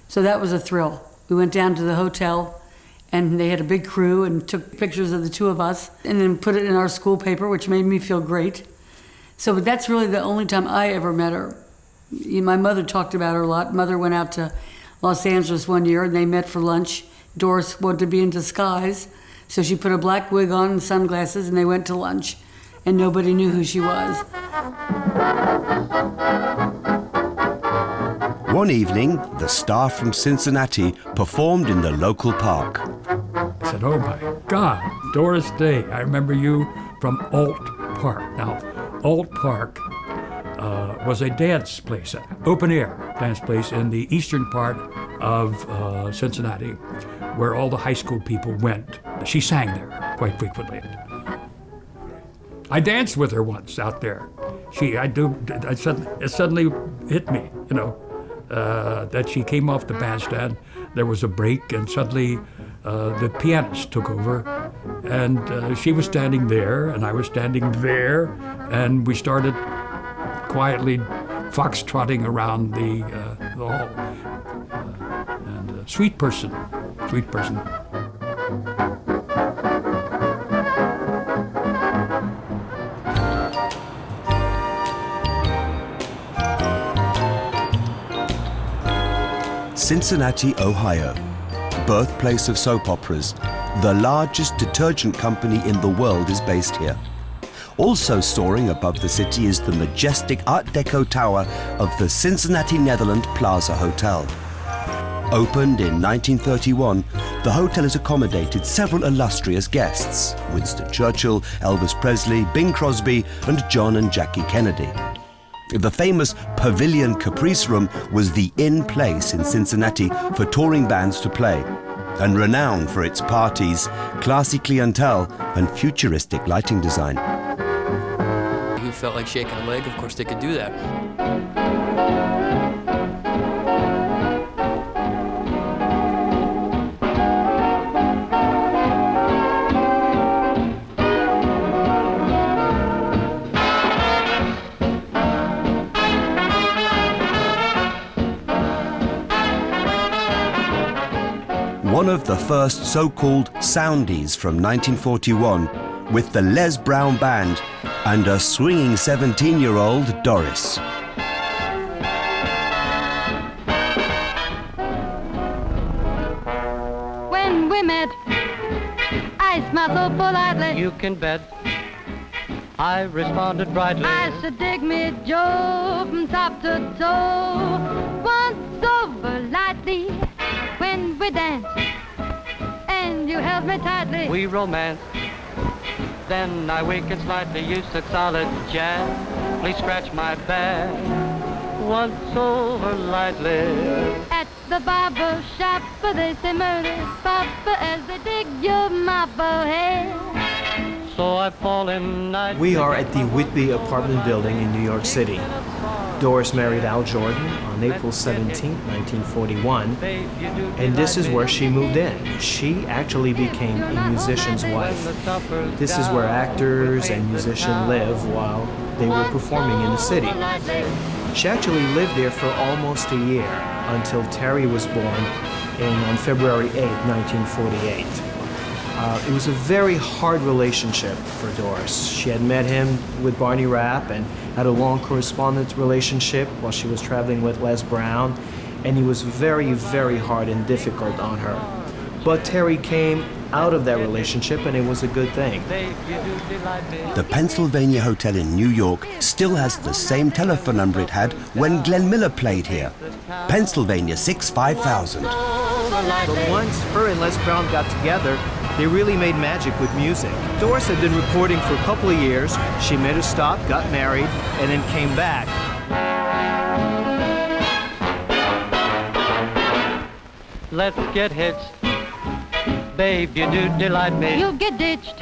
So that was a thrill. We went down to the hotel and they had a big crew and took pictures of the two of us and then put it in our school paper, which made me feel great. So that's really the only time I ever met her. My mother talked about her a lot. Mother went out to Los Angeles one year and they met for lunch. Doris wanted to be in disguise, so she put a black wig on and sunglasses and they went to lunch. And nobody knew who she was. One evening, the star from Cincinnati performed in the local park. I said, oh my God, Doris Day, I remember you from Alt Park. Now, Alt Park was a dance place, open air dance place in the eastern part of Cincinnati, where all the high school people went. She sang there quite frequently. I danced with her once out there. It suddenly hit me, that she came off the bandstand. There was a break, and suddenly the pianist took over, and she was standing there, and I was standing there, and we started quietly foxtrotting around the hall. Sweet person. Cincinnati, Ohio, birthplace of soap operas. The largest detergent company in the world is based here. Also soaring above the city is the majestic Art Deco tower of the Cincinnati Netherland Plaza Hotel. Opened in 1931, the hotel has accommodated several illustrious guests: Winston Churchill, Elvis Presley, Bing Crosby, and John and Jackie Kennedy. The famous Pavilion Caprice Room was the in-place in Cincinnati for touring bands to play, and renowned for its parties, classy clientele, and futuristic lighting design. Who felt like shaking a leg, of course they could do that. One of the first so-called soundies from 1941, with the Les Brown Band and a swinging 17-year-old Doris. When we met, I smiled so politely. You can bet I responded brightly. I should dig me Joe from top to toe. Once over lightly when we danced, and you held me tightly. We romanced. Then I weakened slightly. You took solid jab. Please scratch my back once over lightly. At the barber shop, they say murder, Papa, as they dig your mopper hair. So I fall in night. We are at the Whitby apartment building in New York City. Doris married Al Jordan on April 17, 1941, and this is where she moved in. She actually became a musician's wife. This is where actors and musicians live while they were performing in the city. She actually lived there for almost a year until Terry was born on February 8, 1948. It was a very hard relationship for Doris. She had met him with Barney Rapp and had a long correspondence relationship while she was traveling with Les Brown, and he was very, very hard and difficult on her. But Terry came out of that relationship, and it was a good thing. The Pennsylvania Hotel in New York still has the same telephone number it had when Glenn Miller played here. Pennsylvania 65000. But once her and Les Brown got together, they really made magic with music. Doris had been recording for a couple of years. She made a stop, got married, and then came back. Let's get hitched. Babe, you do delight me. You'll get ditched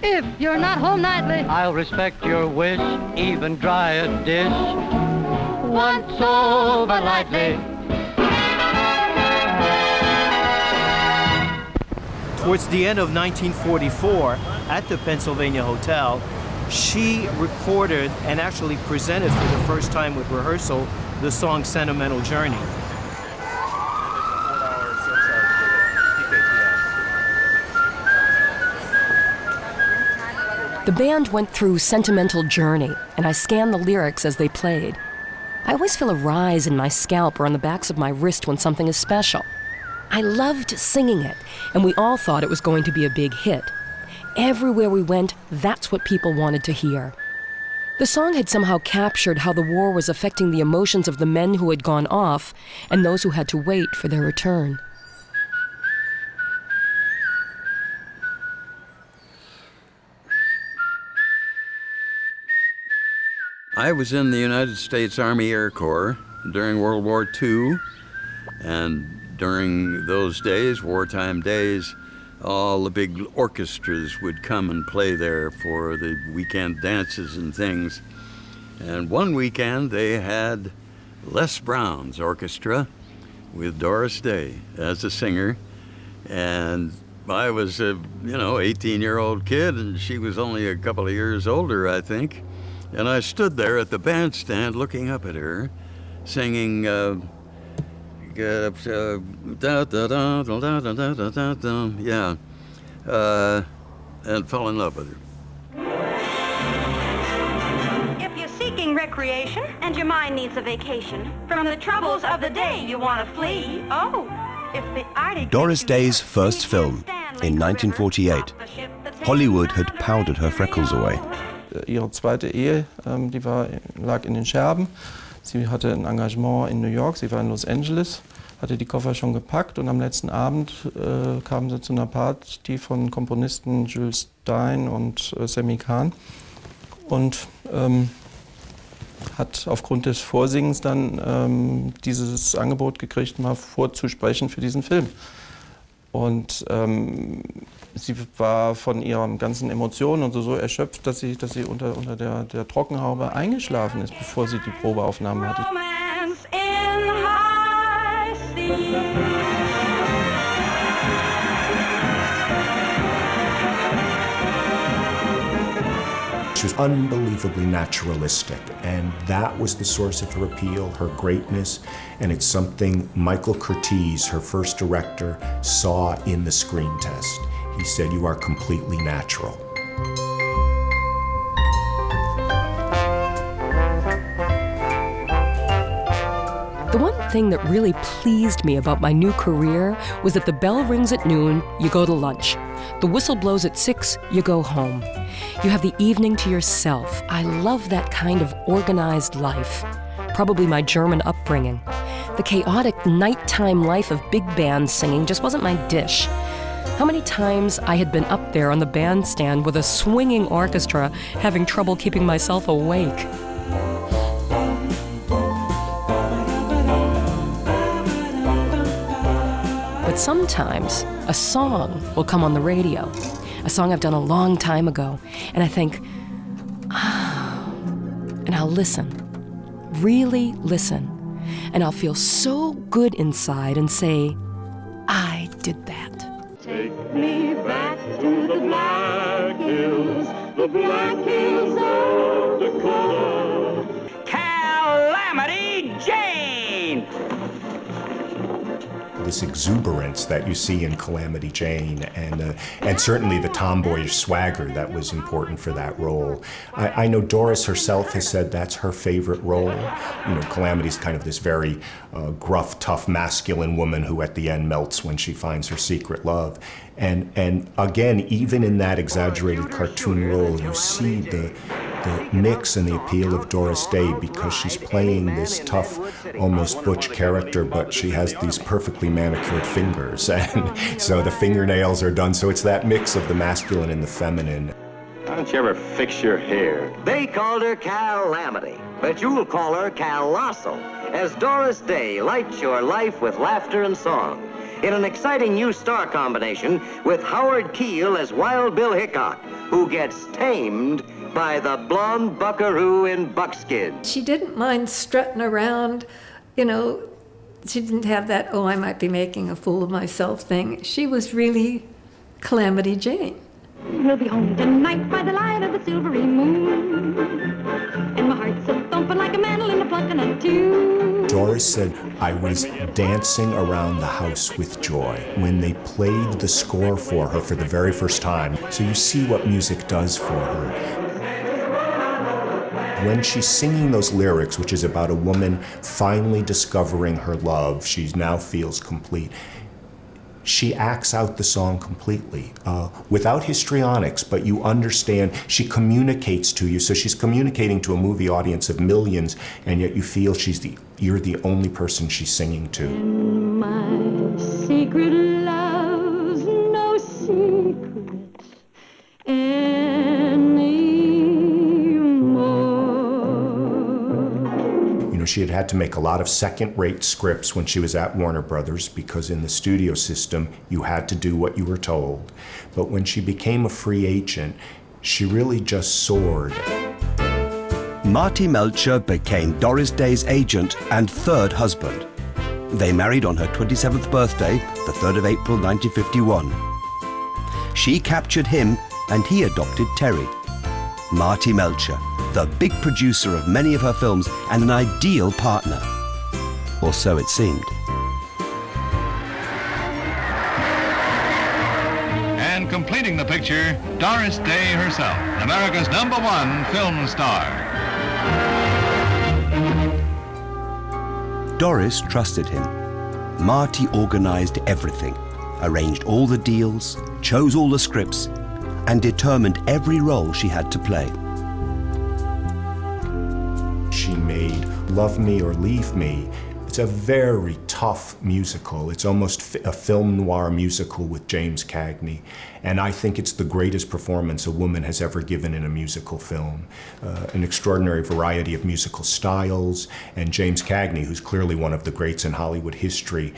if you're not home nightly. I'll respect your wish, even dry a dish once over lightly. Towards the end of 1944, at the Pennsylvania Hotel, she recorded and actually presented for the first time with rehearsal the song Sentimental Journey. The band went through Sentimental Journey, and I scanned the lyrics as they played. I always feel a rise in my scalp or on the backs of my wrist when something is special. I loved singing it, and we all thought it was going to be a big hit. Everywhere we went, that's what people wanted to hear. The song had somehow captured how the war was affecting the emotions of the men who had gone off and those who had to wait for their return. I was in the United States Army Air Corps during World War II, and during those days, wartime days, all the big orchestras would come and play there for the weekend dances and things. And one weekend they had Les Brown's orchestra with Doris Day as a singer. And I was a 18-year-old kid, and she was only a couple of years older, I think. And I stood there at the bandstand looking up at her, singing and fell in love with her. If you're seeking recreation and your mind needs a vacation from the troubles of the day, you want to flee. Oh, if the Arctic... Doris Day's first film, in 1948. Hollywood had powdered her freckles away. Ihre zweite Ehe, die lag in den Scherben. Sie hatte ein Engagement in New York, sie war in Los Angeles, hatte die Koffer schon gepackt und am letzten Abend kam sie zu einer Party von Komponisten Jules Stein und Sammy Cahn und hat aufgrund des Vorsingens dann dieses Angebot gekriegt, mal vorzusprechen für diesen Film. Und sie war von ihren ganzen Emotionen und so erschöpft, dass sie unter der Trockenhaube eingeschlafen ist, bevor sie die Probeaufnahmen hatte. She was unbelievably naturalistic, and that was the source of her appeal, her greatness, and it's something Michael Curtiz, her first director, saw in the screen test. He said, "You are completely natural." The one thing that really pleased me about my new career was that the bell rings at noon, you go to lunch. The whistle blows at 6, you go home. You have the evening to yourself. I love that kind of organized life. Probably my German upbringing. The chaotic nighttime life of big band singing just wasn't my dish. How many times I had been up there on the bandstand with a swinging orchestra, having trouble keeping myself awake. But sometimes a song will come on the radio, a song I've done a long time ago, and I think, and I'll listen, really listen, and I'll feel so good inside and say, I did that. Take me back to the Black Hills of Dakota. Calamity Jane! This exuberance that you see in Calamity Jane, and certainly the tomboyish swagger that was important for that role. I know Doris herself has said that's her favorite role. You know, Calamity's kind of this very gruff, tough, masculine woman who at the end melts when she finds her secret love. And again, even in that exaggerated cartoon role, you see the mix and the appeal of Doris Day, because she's playing this tough, almost butch character, but she has these perfectly manicured fingers, and so the fingernails are done, so it's that mix of the masculine and the feminine. Why don't you ever fix your hair? They called her Calamity, but you'll call her Colossal, as Doris Day lights your life with laughter and song. in an exciting new star combination with Howard Keel as Wild Bill Hickok, who gets tamed by the blonde buckaroo in buckskin. She didn't mind strutting around, you know. She didn't have that, oh, I might be making a fool of myself thing. She was really Calamity Jane. We'll be home tonight by the light of the silvery moon, and my heart's a thumping like a mandolin plucking a tune. Doris said, I was dancing around the house with joy when they played the score for her for the very first time. So you see what music does for her. When she's singing those lyrics, which is about a woman finally discovering her love, she now feels complete, she acts out the song completely, without histrionics, but you understand, she communicates to you, so she's communicating to a movie audience of millions, and yet you feel you're the only person she's singing to. And my secret love's no secret anymore. You know, she had to make a lot of second-rate scripts when she was at Warner Brothers because in the studio system, you had to do what you were told. But when she became a free agent, she really just soared. Marty Melcher became Doris Day's agent and third husband. They married on her 27th birthday, the 3rd of April 1951. She captured him and he adopted Terry. Marty Melcher, the big producer of many of her films and an ideal partner. Or so it seemed. And completing the picture, Doris Day herself, America's #1 film star. Doris trusted him. Marty organized everything, arranged all the deals, chose all the scripts, and determined every role she had to play. She made Love Me or Leave Me. It's a very tough musical. It's almost a film noir musical with James Cagney. And I think it's the greatest performance a woman has ever given in a musical film. An extraordinary variety of musical styles. And James Cagney, who's clearly one of the greats in Hollywood history,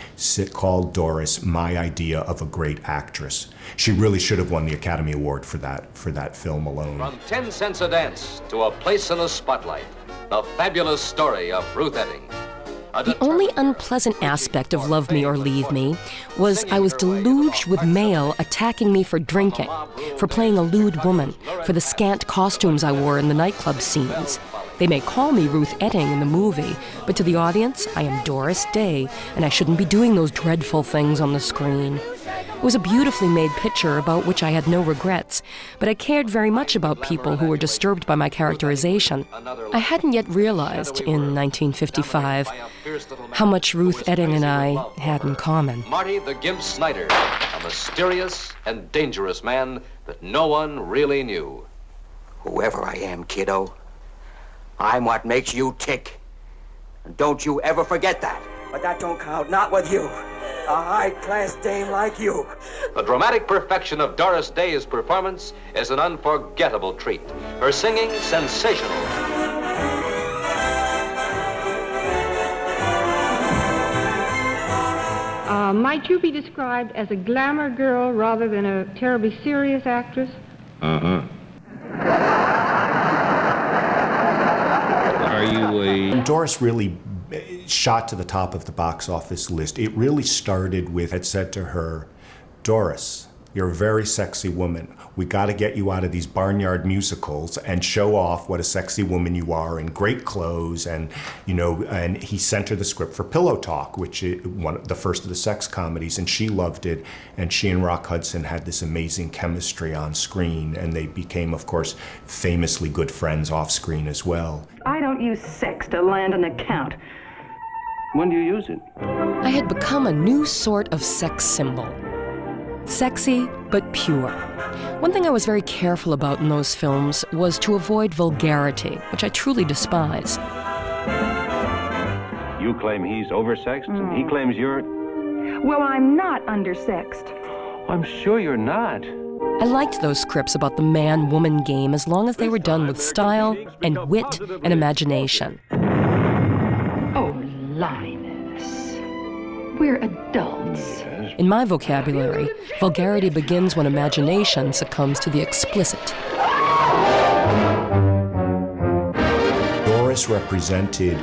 called Doris my idea of a great actress. She really should have won the Academy Award for that film alone. From 10 cents a dance to a place in the spotlight, the fabulous story of Ruth Etting. The only unpleasant aspect of Love Me or Leave Me was I was deluged with mail attacking me for drinking, for playing a lewd woman, for the scant costumes I wore in the nightclub scenes. They may call me Ruth Etting in the movie, but to the audience, I am Doris Day, and I shouldn't be doing those dreadful things on the screen. It was a beautifully made picture about which I had no regrets, but I cared very much about people who were disturbed by my characterization. I hadn't yet realized, in 1955, how much Ruth Etting and I had in common. Marty the Gimp Snyder, a mysterious and dangerous man that no one really knew. Whoever I am, kiddo, I'm what makes you tick. And don't you ever forget that. But that don't count, not with you. A high-class dame like you. The dramatic perfection of Doris Day's performance is an unforgettable treat. Her singing, sensational. Might you be described as a glamour girl rather than a terribly serious actress? Are you a... Doris really shot to the top of the box office list. It really started with, I'd said to her, Doris, you're a very sexy woman. We got to get you out of these barnyard musicals and show off what a sexy woman you are in great clothes. And, you know, and he sent her the script for Pillow Talk, which is the first of the sex comedies, and she loved it. And she and Rock Hudson had this amazing chemistry on screen, and they became, of course, famously good friends off screen as well. I don't use sex to land an account. When do you use it? I had become a new sort of sex symbol. Sexy, but pure. One thing I was very careful about in those films was to avoid vulgarity, which I truly despise. You claim he's oversexed, and he claims you're... Well, I'm not undersexed. I'm sure you're not. I liked those scripts about the man-woman game as long as they were done with style and wit and imagination. Oh, Linus. we're adults. In my vocabulary, vulgarity begins when imagination succumbs to the explicit. Doris represented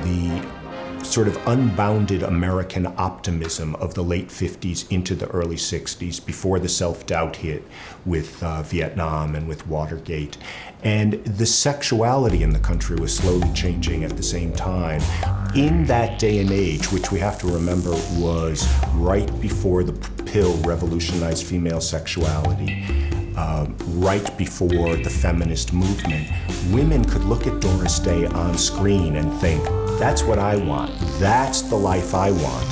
the sort of unbounded American optimism of the late 50s into the early 60s, before the self-doubt hit with Vietnam and with Watergate. And the sexuality in the country was slowly changing at the same time. In that day and age, which we have to remember was right before the pill revolutionized female sexuality, right before the feminist movement, women could look at Doris Day on screen and think, that's what I want. That's the life I want.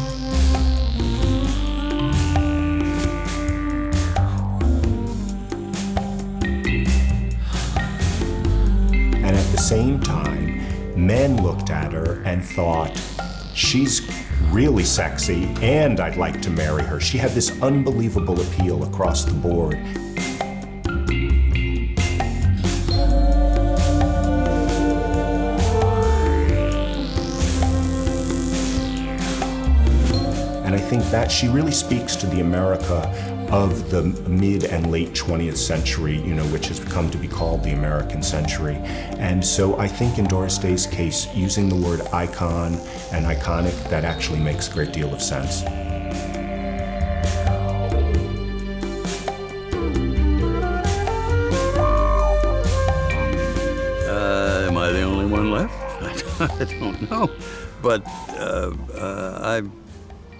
And at the same time, men looked at her and thought, she's really sexy and I'd like to marry her. She had this unbelievable appeal across the board. And I think that she really speaks to the America of the mid and late 20th century, which has come to be called the American century. And so I think in Doris Day's case, using the word icon and iconic, that actually makes a great deal of sense. Am I the only one left? I don't know. But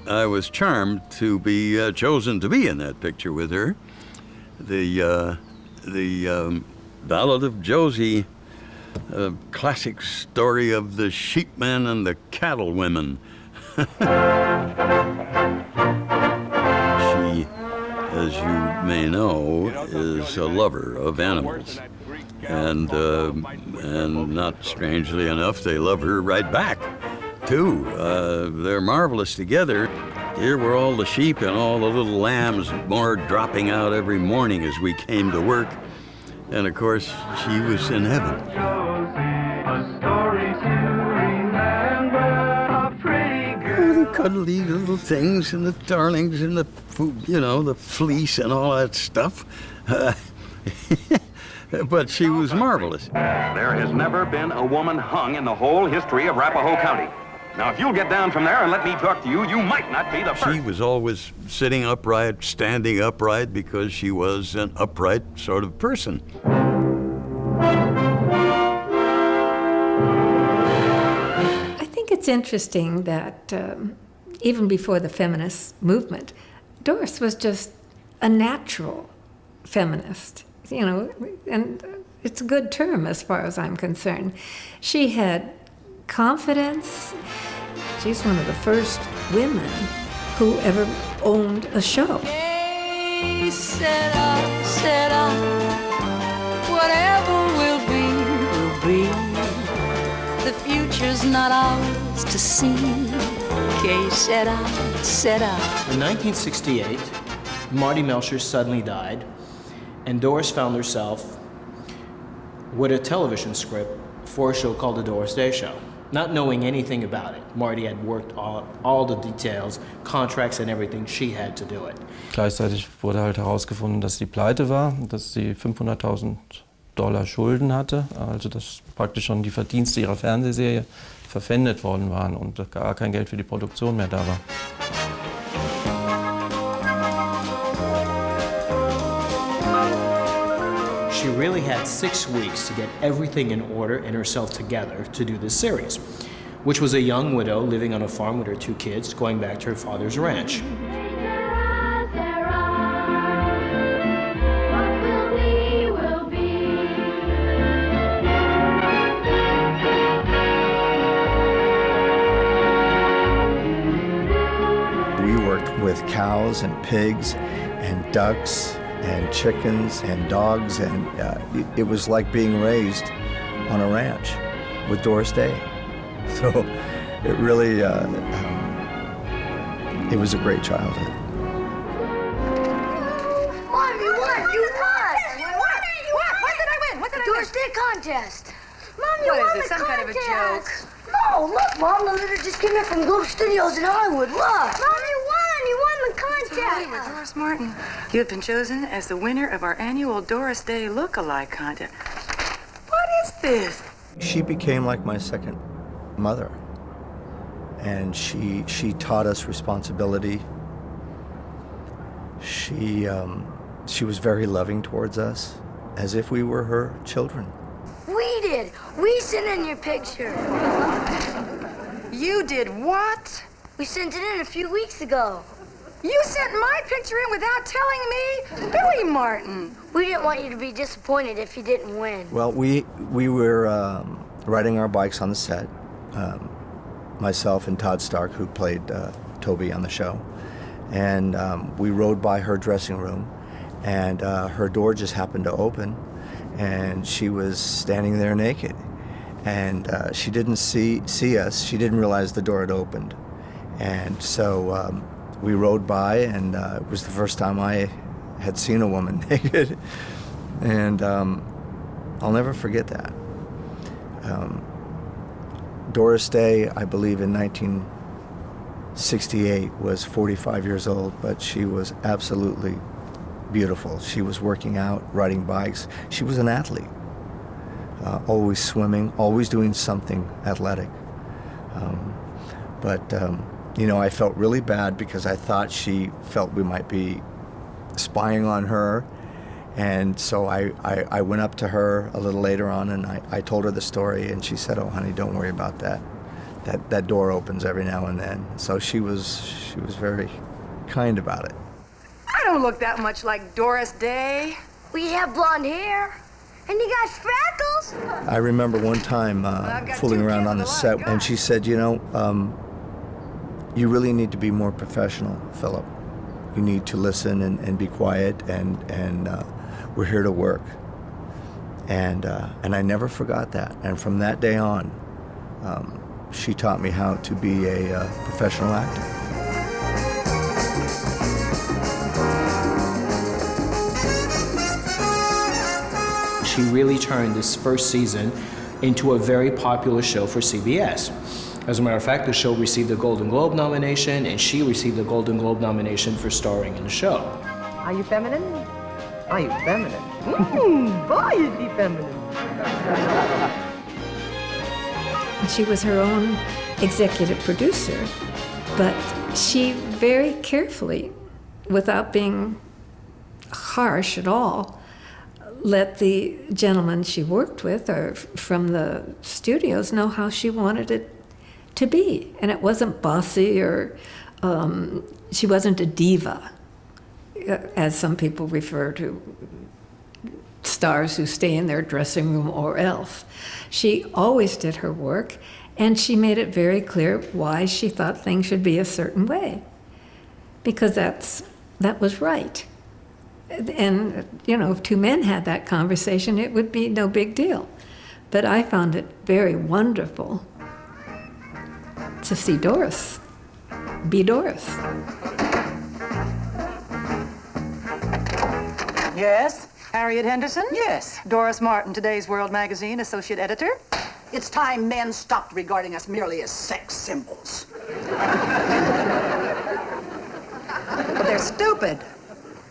I was charmed to be chosen to be in that picture with her. The Ballad of Josie, a classic story of the sheepmen and the cattle women. She, as you may know, is a lover of animals. And not strangely enough, they love her right back, too. They're marvelous together. Here were all the sheep and all the little lambs, more dropping out every morning as we came to work. And of course, she was in heaven. Oh, the cuddly little things and the darlings and the food, the fleece and all that stuff. But she was marvelous. There has never been a woman hung in the whole history of Arapahoe County. Now, if you'll get down from there and let me talk to you, you might not be the first. She was always sitting upright, standing upright, because she was an upright sort of person. I think it's interesting that even before the feminist movement, Doris was just a natural feminist, and it's a good term as far as I'm concerned. She had confidence. She's one of the first women who ever owned a show. Hey, set up, whatever will be. The future's not ours to see. Okay, set up. In 1968, Marty Melcher suddenly died, and Doris found herself with a television script for a show called The Doris Day Show. Not knowing anything about it. Marty had worked all the details, contracts and everything. She had to do it. Gleichzeitig wurde halt herausgefunden, dass sie pleite war, dass sie $500.000 Schulden hatte, also dass praktisch schon die Verdienste ihrer Fernsehserie verpfändet worden waren und gar kein Geld für die Produktion mehr da war. She really had 6 weeks to get everything in order and herself together to do this series, which was a young widow living on a farm with her 2 kids, going back to her father's ranch. We worked with cows and pigs and ducks and chickens and dogs, and it was like being raised on a ranch with Doris Day. So it really, it was a great childhood. Mommy, what? You won! What did I win? What did I win? Doris Day contest. Mommy, What is this, some kind of a joke? Oh, look, Mom, the letter just came in from Globe Studios in Hollywood. Look. Mom, you won the contest. Hi, we're Doris Martin. You have been chosen as the winner of our annual Doris Day Look-alike contest. What is this? She became like my second mother. And she taught us responsibility. She was very loving towards us, as if we were her children. We did. We sent in your picture. You did what? We sent it in a few weeks ago. You sent my picture in without telling me? Billy Martin. We didn't want you to be disappointed if you didn't win. Well, we were riding our bikes on the set. Myself and Todd Stark, who played Toby on the show. And we rode by her dressing room, and her door just happened to open, and she was standing there naked. And she didn't see us. She didn't realize the door had opened. And so we rode by, and it was the first time I had seen a woman naked. And I'll never forget that. Doris Day, I believe in 1968, was 45 years old, but she was absolutely beautiful. She was working out, riding bikes. She was an athlete, always swimming, always doing something athletic. I felt really bad because I thought she felt we might be spying on her. And so I went up to her a little later on, and I told her the story, and she said, "Oh, honey, don't worry about that. That door opens every now and then." So she was very kind about it. I don't look that much like Doris Day. We have blonde hair, and you got freckles. I remember one time fooling around on the set, and she said, "You really need to be more professional, Philip. You need to listen and be quiet, and we're here to work." And I never forgot that. And from that day on, she taught me how to be a professional actor. She really turned this first season into a very popular show for CBS. As a matter of fact, the show received a Golden Globe nomination, and she received a Golden Globe nomination for starring in the show. Are you feminine? Are you feminine? Boy, is he feminine. She was her own executive producer, but she very carefully, without being harsh at all, let the gentleman she worked with or from the studios know how she wanted it to be. And it wasn't bossy or she wasn't a diva, as some people refer to stars who stay in their dressing room or else. She always did her work, and she made it very clear why she thought things should be a certain way, because that was right. And, if two men had that conversation, it would be no big deal. But I found it very wonderful to see Doris be Doris. Yes? Harriet Henderson? Yes. Doris Martin, Today's World Magazine, Associate Editor. It's time men stopped regarding us merely as sex symbols. But they're stupid.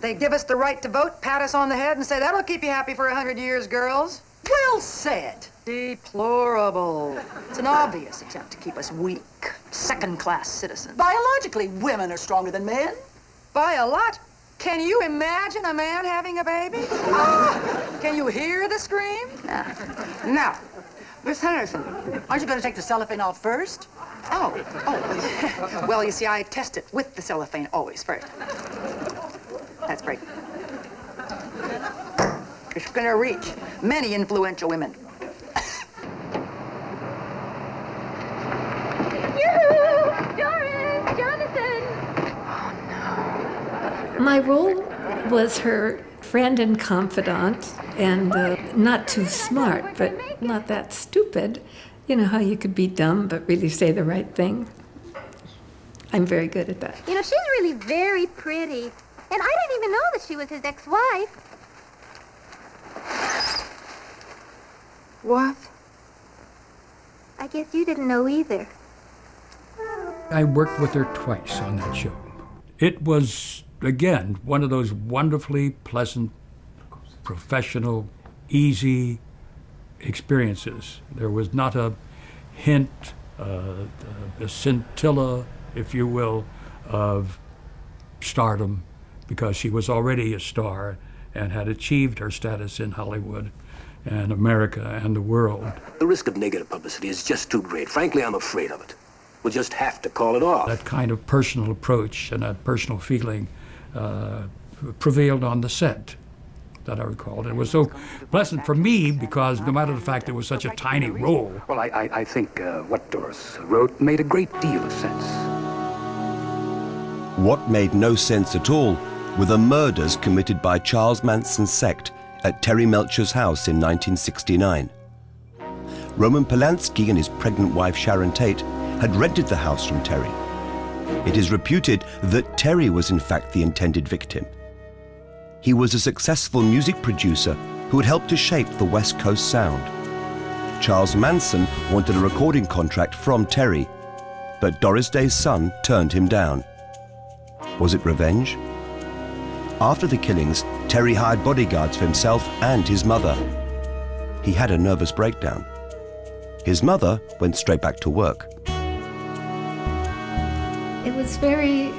They give us the right to vote, pat us on the head, and say, "That'll keep you happy for 100 years, girls." Well said. Deplorable. It's an obvious attempt to keep us weak, second-class citizens. Biologically, women are stronger than men. By a lot. Can you imagine a man having a baby? Ah! Can you hear the scream? Now, Miss Henderson, aren't you going to take the cellophane off first? Oh. Well, you see, I test it with the cellophane always first. That's great. It's going to reach many influential women. Yoo-hoo! Doris! Jonathan! My role was her friend and confidant, and not too smart, but not that stupid. You know how you could be dumb but really say the right thing? I'm very good at that. She's really very pretty. And I didn't even know that she was his ex-wife. What? I guess you didn't know either. I worked with her twice on that show. It was, again, one of those wonderfully pleasant, professional, easy experiences. There was not a hint, a scintilla, if you will, of stardom, because she was already a star and had achieved her status in Hollywood and America and the world. The risk of negative publicity is just too great. Frankly, I'm afraid of it. We'll just have to call it off. That kind of personal approach and that personal feeling prevailed on the set, that I recall. And it was so pleasant for me because no matter the fact it was such a tiny role. Well, I think what Doris wrote made a great deal of sense. What made no sense at all were the murders committed by Charles Manson's sect at Terry Melcher's house in 1969. Roman Polanski and his pregnant wife Sharon Tate had rented the house from Terry. It is reputed that Terry was in fact the intended victim. He was a successful music producer who had helped to shape the West Coast sound. Charles Manson wanted a recording contract from Terry, but Doris Day's son turned him down. Was it revenge? After the killings, Terry hired bodyguards for himself and his mother. He had a nervous breakdown. His mother went straight back to work. It was very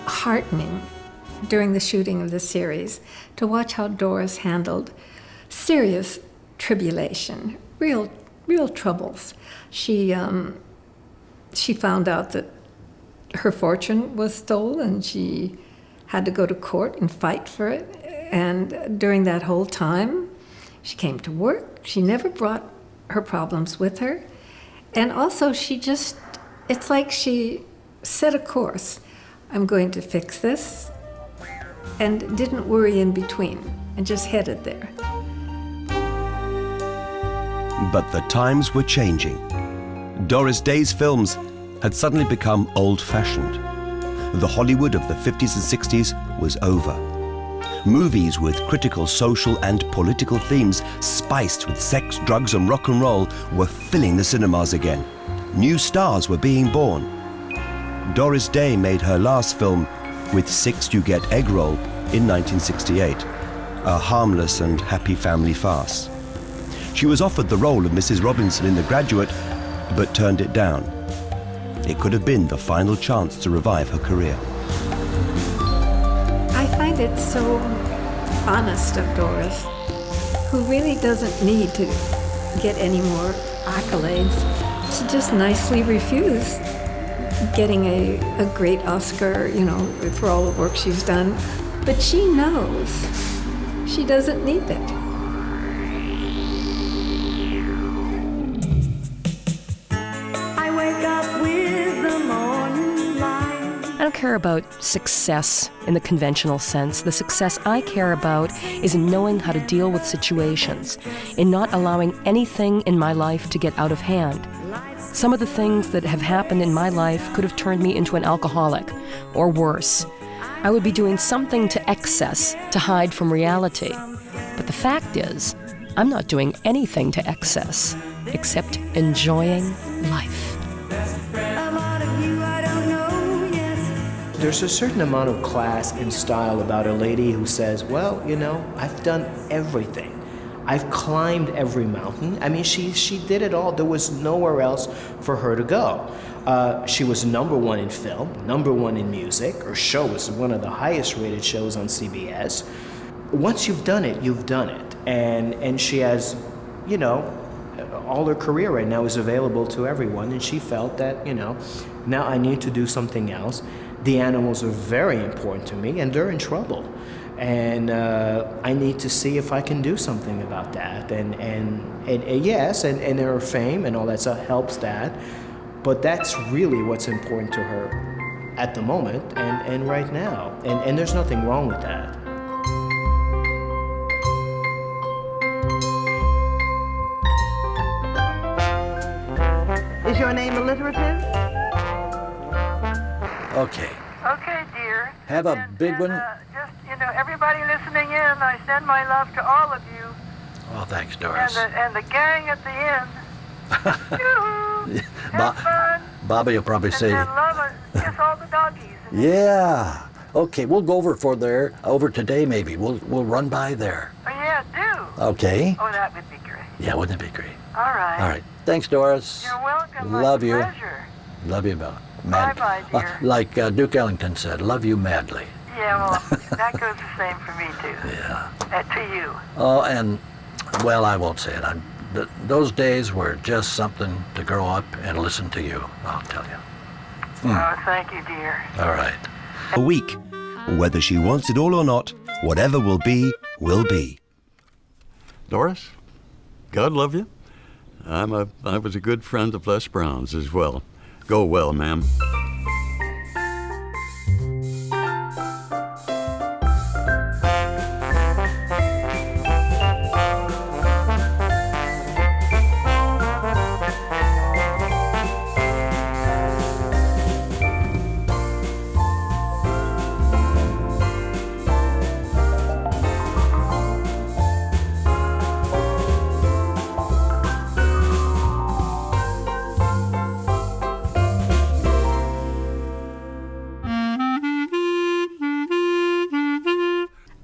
heartening during the shooting of the series to watch how Doris handled serious tribulation, real troubles. She found out that her fortune was stolen. She had to go to court and fight for it. And during that whole time, she came to work. She never brought her problems with her. And also it's like she set a course. I'm going to fix this, and didn't worry in between, and just headed there. But the times were changing. Doris Day's films had suddenly become old-fashioned. The Hollywood of the 50s and 60s was over. Movies with critical social and political themes spiced with sex, drugs and rock and roll were filling the cinemas again. New stars were being born. Doris Day made her last film, With Six You Get Egg Roll, in 1968, a harmless and happy family farce. She was offered the role of Mrs. Robinson in The Graduate, but turned it down. It could have been the final chance to revive her career. I find it so honest of Doris, who really doesn't need to get any more accolades. She just nicely refused getting a great Oscar, for all the work she's done. But she knows she doesn't need it. I wake up with the morning light. I don't care about success in the conventional sense. The success I care about is in knowing how to deal with situations, in not allowing anything in my life to get out of hand. Some of the things that have happened in my life could have turned me into an alcoholic, or worse. I would be doing something to excess to hide from reality. But the fact is, I'm not doing anything to excess except enjoying life. There's a certain amount of class and style about a lady who says, well, I've done everything. I've climbed every mountain. I mean, she did it all. There was nowhere else for her to go. She was #1 in film, #1 in music. Her show was one of the highest rated shows on CBS. Once you've done it, you've done it. And she has, all her career right now is available to everyone. And she felt that, now I need to do something else. The animals are very important to me, and they're in trouble. And I need to see if I can do something about that. And yes, and her fame and all that stuff helps that. But that's really what's important to her at the moment and right now. And there's nothing wrong with that. Is your name alliterative? Okay. Okay, dear. Have a big one. Everybody listening in, I send my love to all of you. Oh, thanks, Doris. And the gang at the end. Bobby will probably say, And love and kiss all the doggies. yeah. Okay, we'll go over today maybe. We'll run by there. Oh, yeah, do. Okay. Oh, that would be great. Yeah, wouldn't it be great? All right. All right. Thanks, Doris. You're welcome. Love My you. pleasure. Love you, madly. Bye-bye, dear. Like Duke Ellington said, love you madly. Yeah, well, that goes the same for me, too. Yeah. To you. Oh, and, well, I won't say it. Those days were just something to grow up and listen to you, I'll tell you. Oh, thank you, dear. All right. A week. Whether she wants it all or not, whatever will be, will be. Doris, God love you. I was a good friend of Les Brown's as well. Go well, ma'am.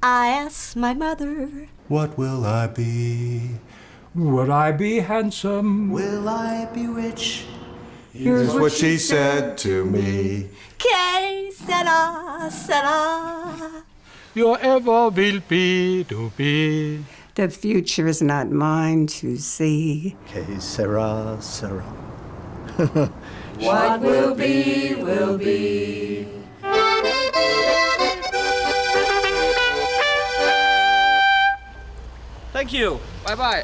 I asked my mother, What will I be? Would I be handsome? Will I be rich? Here's what she said to me. Que sera, sera. Your ever will be to be. The future is not mine to see. Que sera, sera. What will be, will be. Thank you. Bye-bye.